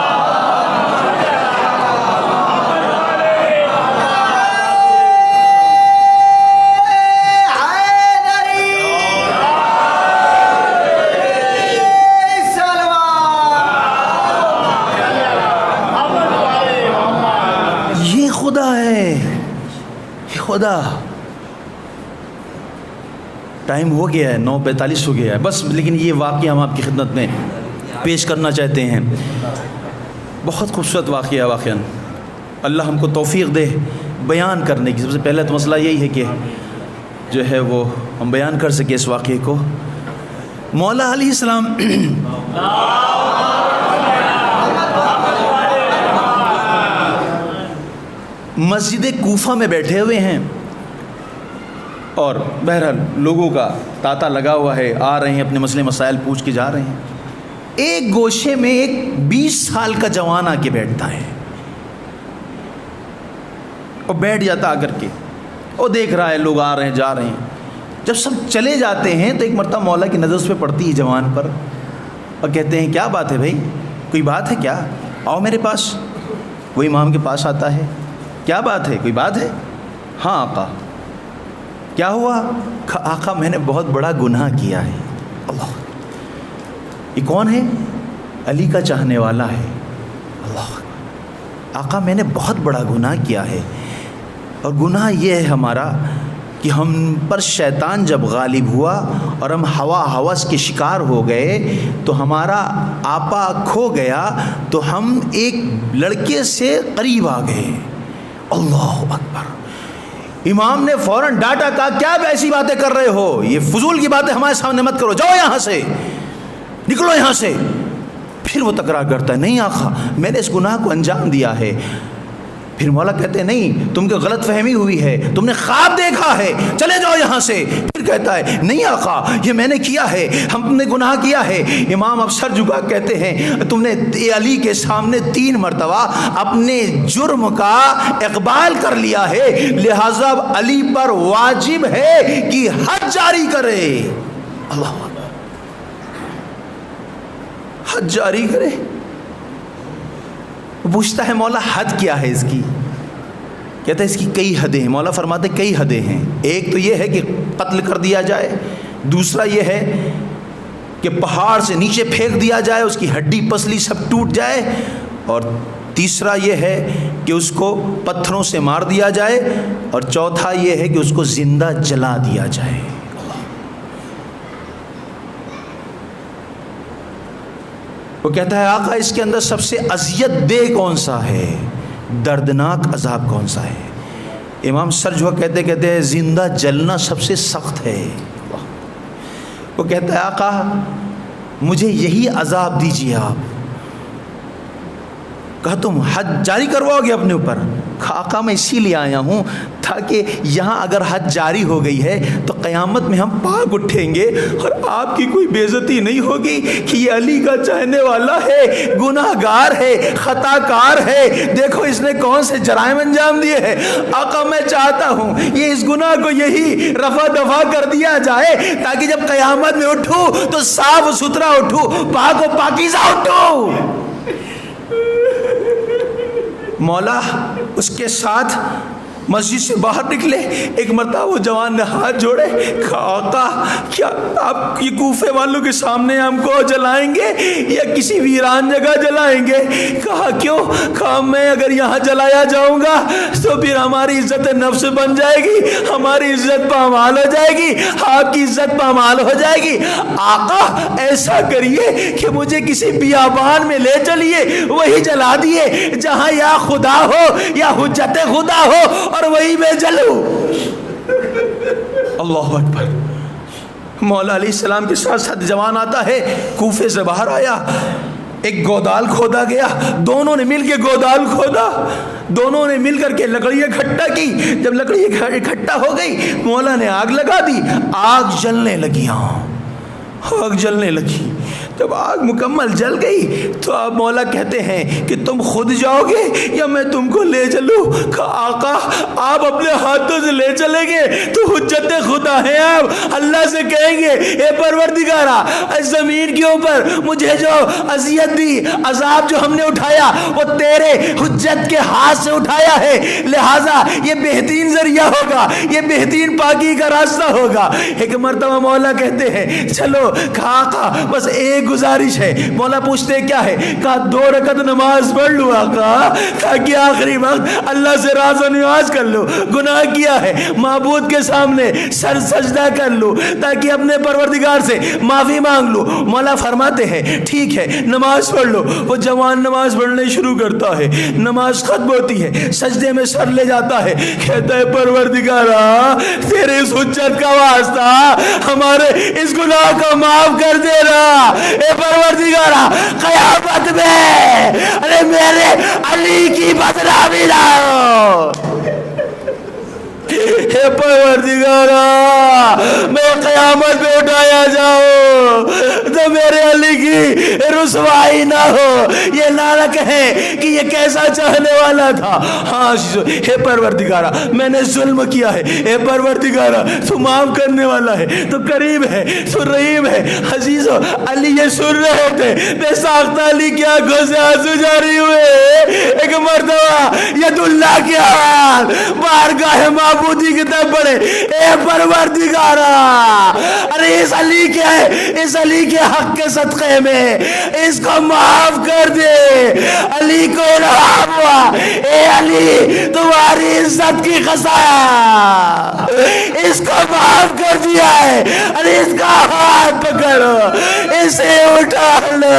یہ خدا ہے، یہ خدا. ٹائم ہو گیا ہے، 9:45 ہو گیا ہے بس، لیکن یہ واقعہ ہم آپ کی خدمت میں پیش کرنا چاہتے ہیں. بہت خوبصورت واقعہ ہے واقعاً. اللہ ہم کو توفیق دے بیان کرنے کی. سب سے پہلے تو مسئلہ یہی ہے کہ جو ہے وہ ہم بیان کر سکے اس واقعے کو. مولا علیہ السلام مسجد کوفہ میں بیٹھے ہوئے ہیں اور بہرحال لوگوں کا تاتا لگا ہوا ہے، آ رہے ہیں اپنے مسئلے مسائل پوچھ کے جا رہے ہیں. ایک گوشے میں ایک 20 سال کا جوان آ کے بیٹھتا ہے اور بیٹھ جاتا آ کر کے، اور دیکھ رہا ہے لوگ آ رہے ہیں جا رہے ہیں. جب سب چلے جاتے ہیں تو ایک مرتبہ مولا کی نظر اس پہ پڑتی ہے جوان پر، اور کہتے ہیں کیا بات ہے بھائی، کوئی بات ہے کیا؟ آؤ میرے پاس. وہ امام کے پاس آتا ہے. کیا بات ہے، کوئی بات ہے؟ ہاں آقا. کیا ہوا؟ آقا میں نے بہت بڑا گناہ کیا ہے. اللہ. یہ کون ہے؟ علی کا چاہنے والا ہے. اللہ. آقا میں نے بہت بڑا گناہ کیا ہے، اور گناہ یہ ہے ہمارا کہ ہم پر شیطان جب غالب ہوا اور ہم ہوس کے شکار ہو گئے تو ہمارا آپا کھو گیا، تو ہم ایک لڑکے سے قریب آ گئے. اللہ اکبر. امام نے فوراً ڈانٹا، کہا کیا ایسی باتیں کر رہے ہو، یہ فضول کی باتیں ہمارے سامنے مت کرو، جاؤ یہاں سے، نکلو یہاں سے. پھر وہ تکرار کرتا ہے، نہیں آقا میں نے اس گناہ کو انجام دیا ہے. پھر مولا کہتے ہیں نہیں تم کو غلط فہمی ہوئی ہے، تم نے خواب دیکھا ہے، چلے جاؤ یہاں سے. پھر کہتا ہے نہیں آقا یہ میں نے کیا ہے، ہم نے گناہ کیا ہے. امام اب سر جھکا کہتے ہیں تم نے علی کے سامنے 3 مرتبہ اپنے جرم کا اقبال کر لیا ہے، لہذا علی پر واجب ہے کہ حد جاری کرے. اللہ حد جاری کرے. پوچھتا ہے مولا حد کیا ہے اس کی؟ کہتا ہے اس کی کئی حدیں ہیں. مولا فرماتے کئی حدیں ہیں. ایک تو یہ ہے کہ قتل کر دیا جائے، دوسرا یہ ہے کہ پہاڑ سے نیچے پھینک دیا جائے، اس کی ہڈی پسلی سب ٹوٹ جائے، اور تیسرا یہ ہے کہ اس کو پتھروں سے مار دیا جائے، اور چوتھا یہ ہے کہ اس کو زندہ جلا دیا جائے. وہ کہتا ہے آقا اس کے اندر سب سے اذیت دہ کون سا ہے، دردناک عذاب کون سا ہے؟ امام سر جو کہتے ہیں زندہ جلنا سب سے سخت ہے۔ وہ کہتا ہے آقا مجھے یہی عذاب دیجیے آپ۔ کہا تم حج جاری کرواؤ گے اپنے اوپر؟ کہا آقا میں اسی لیے آیا ہوں تاکہ یہاں اگر حج جاری ہو گئی ہے تو قیامت میں ہم پاک اٹھیں گے اور آپ کی کوئی بے عزتی نہیں ہوگی کہ یہ علی کا چاہنے والا ہے، گناہ گار ہے، خطا کار ہے، دیکھو اس نے کون سے جرائم انجام دیے ہیں۔ آقا میں چاہتا ہوں یہ اس گناہ کو یہی رفع دفع کر دیا جائے تاکہ جب قیامت میں اٹھوں تو صاف ستھرا اٹھوں، پاک و پاکیزہ اٹھوں۔ مولا اس کے ساتھ مسجد سے باہر نکلے، ایک مرتبہ وہ جوان نے ہاتھ جوڑے، کہا آقا کیا آپ یہ کوفے والوں کے سامنے ہم کو جلائیں گے یا کسی ویران جگہ جلائیں گے؟ کہا کیوں؟ کہا میں اگر یہاں جلایا جاؤں گا تو پھر ہماری عزت نفس بن جائے گی، ہماری عزت پامال ہو جائے گی، آپ کی عزت پامال ہو جائے گی۔ آقا ایسا کریے کہ مجھے کسی بیابان میں لے چلیے، وہی جلا دیے جہاں یا خدا ہو یا حجت خدا ہو اور وہی میں جلوں۔ اللہ اکبر۔ مولا علیہ السلام کے ساتھ ساتھ جوان آتا ہے، کوفے سے باہر آیا، ایک گودال کھودا گیا، دونوں نے مل کے گودال کھودا، دونوں نے مل کر کے لکڑی اکٹھا کی، جب لکڑی اکٹھا ہو گئی مولا نے آگ لگا دی، آگ جلنے لگی، آگ جلنے لگی۔ جب آگ مکمل جل گئی تو آپ مولا کہتے ہیں کہ تم خود جاؤ گے یا میں تم کو لے چلوں؟ کہا آقا آپ اپنے ہاتھوں سے لے چلیں گے تو حجت خدا ہے، آپ اللہ سے کہیں گے اے پروردگارا اس زمین کے اوپر مجھے جو اذیت دی، عذاب جو ہم نے اٹھایا وہ تیرے حجت کے ہاتھ سے اٹھایا ہے، لہٰذا یہ بہترین ذریعہ ہوگا، یہ بہترین پاکی کا راستہ ہوگا۔ ایک مرتبہ مولا کہتے ہیں چلو۔ کہا آقا بس ایک گزارش ہے۔ مولا پوچھتے کیا ہے؟ کہا 2 رکعت نماز پڑھ لوں آقا تاکہ آخری وقت اللہ سے راز و نیاز کر لوں، گناہ کیا ہے معبود کے سامنے سر سجدہ کر لوں تاکہ اپنے پروردگار سے معافی مانگ لوں۔ مولا فرماتے ہیں ٹھیک ہے نماز پڑھ لو۔ وہ جوان نماز پڑھنے شروع کرتا ہے، نماز ختم ہوتی ہے، سجدے میں سر لے جاتا ہے، کہتا ہے پروردگارا تیرے اس حجت کا واسطہ ہمارے اس گناہ کو معاف کر دینا، اے پروردگارا قیامت میں ارے میرے علی کی بدنامی نہ ہو، اے پروردگارا میں قیامت میں اٹھایا جاؤں تو میرے علی کی رسوائی نہ ہو، یہ نہ کہے کہ یہ کیسا چاہنے والا تھا۔ ہاں اے پروردگارا میں نے ظلم کیا ہے، اے پروردگارا تو معاف کرنے والا ہے، تو کریم ہے، تو رحیم ہے۔ عزیزو علی یہ سن رہے تھے، بے ساختہ علی کی آنکھوں سے آنسو جاری ہوئے۔ ایک مرتبہ ید اللہ کے حال بارگاہ معبودی کی طرف بڑھے، اے پروردگارا ارے اس علی کے اس علی کے حق کے صدقے میں اس کو معاف کر دے۔ علی کو الہام ہوا، اے علی تمہاری عزت کی قسم اس کو معاف کر دیا ہے، ارے اس کا ہاتھ پکڑو، اسے اٹھا لو۔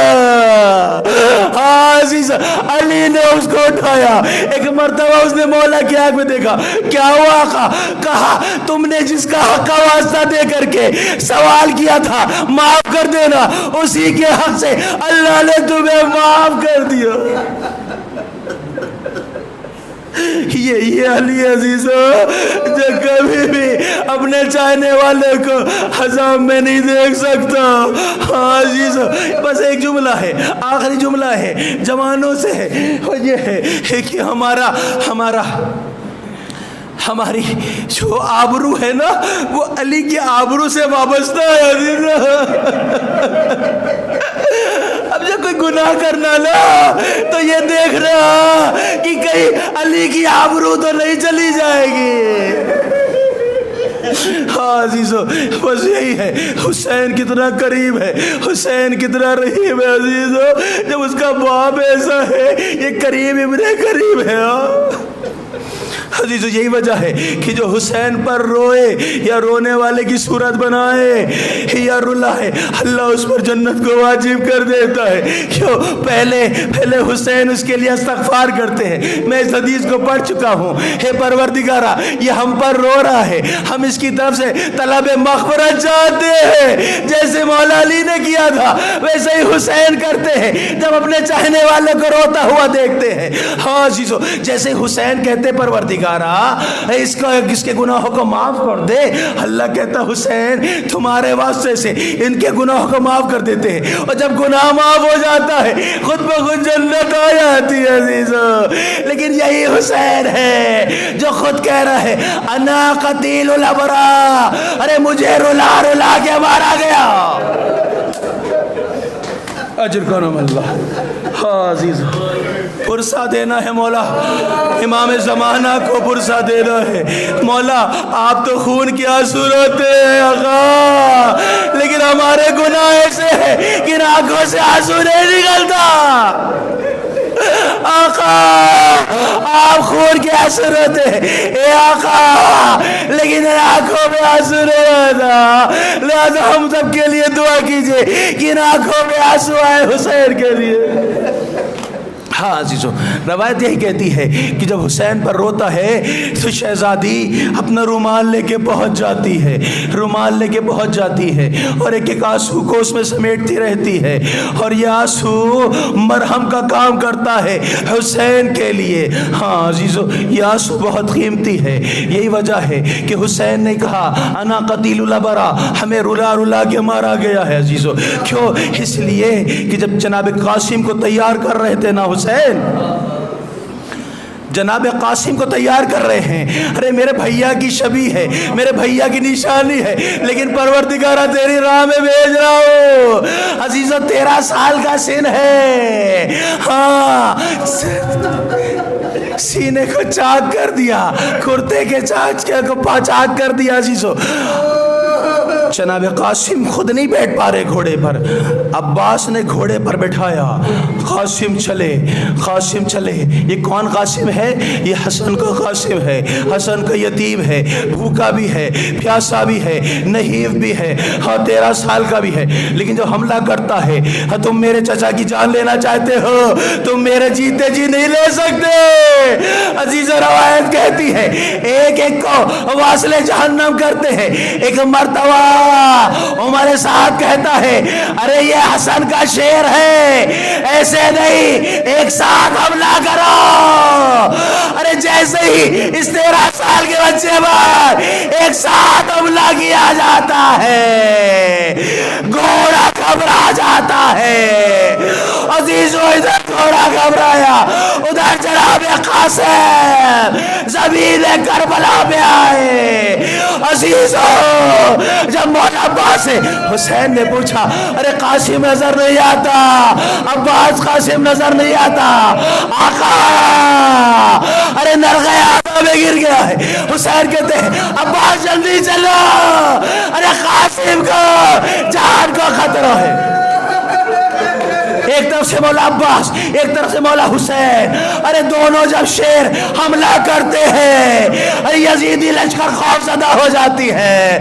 عزیز علی نے اس کو اٹھایا، ایک مرتبہ اس نے مولا کی آنکھ میں دیکھا، کیا ہوا آقا؟ کہا تم نے جس کا حق کا واسطہ دے کر کے سوال کیا تھا معاف کر دینا، اسی کے حق سے اللہ نے تمہیں معاف کر دیا۔ یہ علی عزیزو جو کبھی بھی اپنے چاہنے والے کو عذاب میں نہیں دیکھ سکتا۔ ہاں عزیزو بس ایک جملہ ہے، آخری جملہ ہے جوانوں سے ہے، وہ یہ ہے کہ ہماری جو آبرو ہے نا وہ علی کی آبرو سے وابستہ ہے عزیزو۔ اب جب کوئی گناہ کرنا نا تو یہ دیکھ رہا کہ کہیں علی کی آبرو تو نہیں چلی جائے گی۔ ہاں عزیزو بس یہی ہے، حسین کتنا قریب ہے، حسین کتنا رحیم ہے عزیزو، جب اس کا باپ ایسا ہے یہ قریب ابن قریب ہے۔ عزیزو یہی وجہ ہے کہ جو حسین پر روئے یا رونے والے کی صورت بنائے یا رلائے اللہ اس پر جنت کو واجب کر دیتا ہے. کیوں؟ پہلے حسین اس کے لیے استغفار کرتے ہیں. میں اس حدیث کو پڑھ چکا ہوں. ہے پروردگارا یہ ہم پر رو رہا ہے, ہم اس کی طرف سے طلب مغفرت چاہتے ہیں. جیسے مولا علی نے کیا تھا ویسے ہی حسین کرتے ہیں جب اپنے چاہنے والے کو روتا ہوا دیکھتے ہیں. ہاں عزیزو جیسے حسین کہتے پروردگارا اس کے گناہوں کو معاف کر دے, اللہ کہتا حسین تمہارے واسطے سے ان کے گناہوں کو معاف کر دیتے ہیں. اور جب گناہ معاف ہو جاتا ہے خود بخود جنت آ جاتی ہے عزیزو. لیکن یہی حسین ہے جو خود کہہ رہا ہے انا قتیل الابرار, ارے مجھے رلا رلا کے مارا گیا. اجر کرم اللہ. ہاں عزیز پرسہ دینا ہے مولا, امام زمانہ کو پرسہ دینا ہے مولا. آپ تو خون کی آنسو روتے ہیں آقا, لیکن ہمارے گناہ ایسے ہیں کہ آنکھوں سے آنسو نہیں نکلتا. آقا آپ خون کے آنسو روتے ہیں اے آقا, لیکن آنکھوں میں آنسو نہیں آتا. لہذا ہم سب کے لیے دعا کیجئے کہ ان آنکھوں میں آنسو آئے حسین کے لیے. ہاں عزیزو روایت یہی کہتی ہے کہ جب حسین پر روتا ہے تو شہزادی اپنا رومال لے کے پہنچ جاتی ہے اور ایک ایک آنسو کو اس میں سمیٹتی رہتی ہے, اور یہ آنسو مرہم کا کام کرتا ہے حسین کے لیے. ہاں عزیزو یہ آنسو بہت قیمتی ہے. یہی وجہ ہے کہ حسین نے کہا انا قتیل الابرا, ہمیں رلا رلا کے مارا گیا ہے. عزیزو کیوں؟ اس لیے کہ جب جناب قاسم کو تیار کر رہے تھے نا حسین, جناب قاسم کو تیار کر رہے ہیں, ارے میرے بھیا کی شبیہ ہے, میرے بھیا کی نشانی ہے, لیکن پروردگارہ تیری راہ میں بھیج رہا ہوں. عزیزو 13 سال کا سن ہے. ہاں سینے کو چاک کر دیا, کرتے کے چاک کر دیا. عزیزو جناب قاسم خود نہیں بیٹھ پا رہے گھوڑے پر, عباس نے گھوڑے پر بٹھایا. قاسم چلے. یہ کون قاسم ہے؟ یہ حسن کا قاسم ہے. حسن کا یتیم ہے, بھوکا بھی ہے, پیاسا بھی ہے, نحیف بھی ہے, ہاں 13 سال کا بھی ہے. لیکن جو حملہ کرتا ہے, تم میرے چچا کی جان لینا چاہتے ہو, تم میرے جیتے جی نہیں لے سکتے. عزیز روایت کہتی ہے ایک ایک کو واصل جہنم کرتے ہیں. ایک مرتبہ عمر سعد کہتا ہے ارے یہ حسن کا شیر ہے, ایسے نہیں, ایک ساتھ حملہ کرو. ارے جیسے ہی اس 13 سال کے بچے پر ایک ساتھ حملہ کیا جاتا ہے, گھوڑا گھبرا جاتا ہے. عزیزو ادھر گھوڑا گھبرایا, ادھر جناب قاسم زمین کربلا میں آئے. عزیزو جب مولا عباس سے حسین نے پوچھا ارے قاسم نظر نہیں آتا, عباس قاسم نظر نہیں آتا. آقا ارے نرغیادہ میں گر گیا ہے. حسین کہتے ہیں عباس جلدی چلو, ارے قاسم کو جان کو خطرہ ہے. ایک طرف سے مولا عباس, ایک طرف سے مولا حسین. ارے دونوں جب شیر حملہ کرتے ہیں, ارے یزیدی لشکر خوف زدہ ہو جاتی ہے.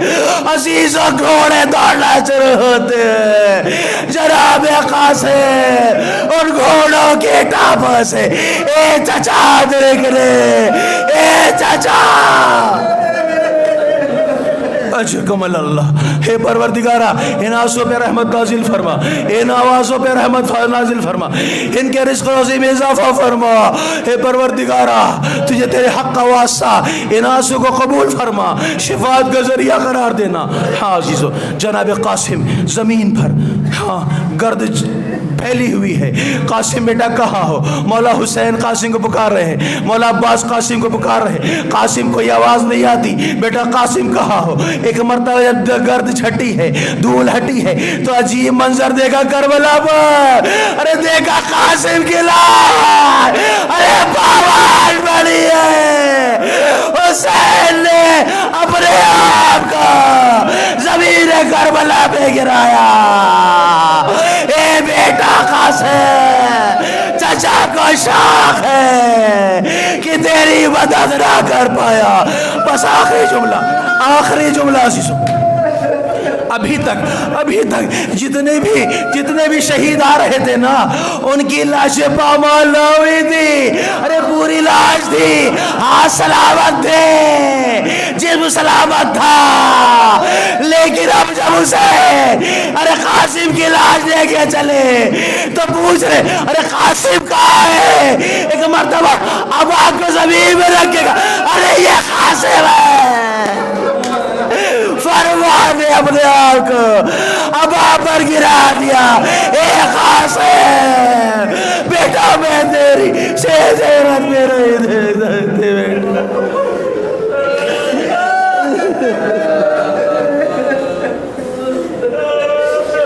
عزیزوں گھوڑے دوڑنا شروع ہوتے ہیں. جناب قاسم ان گھوڑوں کے ٹاپوں سے اے چچا دیکھ رہے, اے چچا. اجرکم اللہ. ہے پروردگارہ ان آنسوں پہ رحمت نازل فرما, ان آوازوں پہ رحمت نازل فرما, ان کے رزق روزی میں اضافہ فرما. ہے پروردگارہ تجھے تیرے حق کا واسطہ ان آنسوں کو قبول فرما, شفاعت کا ذریعہ قرار دینا. ہاں عزیزو جناب قاسم زمین پر, ہاں گرد پھیلی ہوئی ہے. قاسم بیٹا کہاں ہو؟ مولا حسین قاسم کو پکار رہے ہیں, مولا عباس قاسم کو پکار رہے ہیں. قاسم کو یہ آواز نہیں آتی, بیٹا قاسم کہاں ہو؟ ایک مرتبہ جب گرد چھٹی ہے, دھول ہٹی ہے, تو عجیب منظر دیکھا کربلا پر. ارے دیکھا قاسم کی لاش, ارے باوان بڑی ہے. حسین نے اپنے آپ کو زمین کربلا پہ گرایا. اے بیٹا قاسم, چچا کا شوق ہے کہ تیری مدد نہ کر پایا. بس آخری جملہ ابھی تک جتنے بھی شہید آ رہے تھے نا, ان کی لاشیں پامال نہ ہوئی تھی. ارے پوری لاش تھی, ہاتھ سلامت تھے, جسم سلامت تھا, لیکن اب جب اسے ارے قاسم کی لاش لے کے چلے تو پوچھ رہے ارے قاسم کہاں ہے. ایک مرتبہ ابا کو زمین میں رکھے گا, ارے یہ قاسم ہے. فرمان نے اپنے آپ کو ابا پر گرا دیا. اے قاسم بیٹا, میں تیری شہزیرت میں نہیں دے سکتے بیٹا.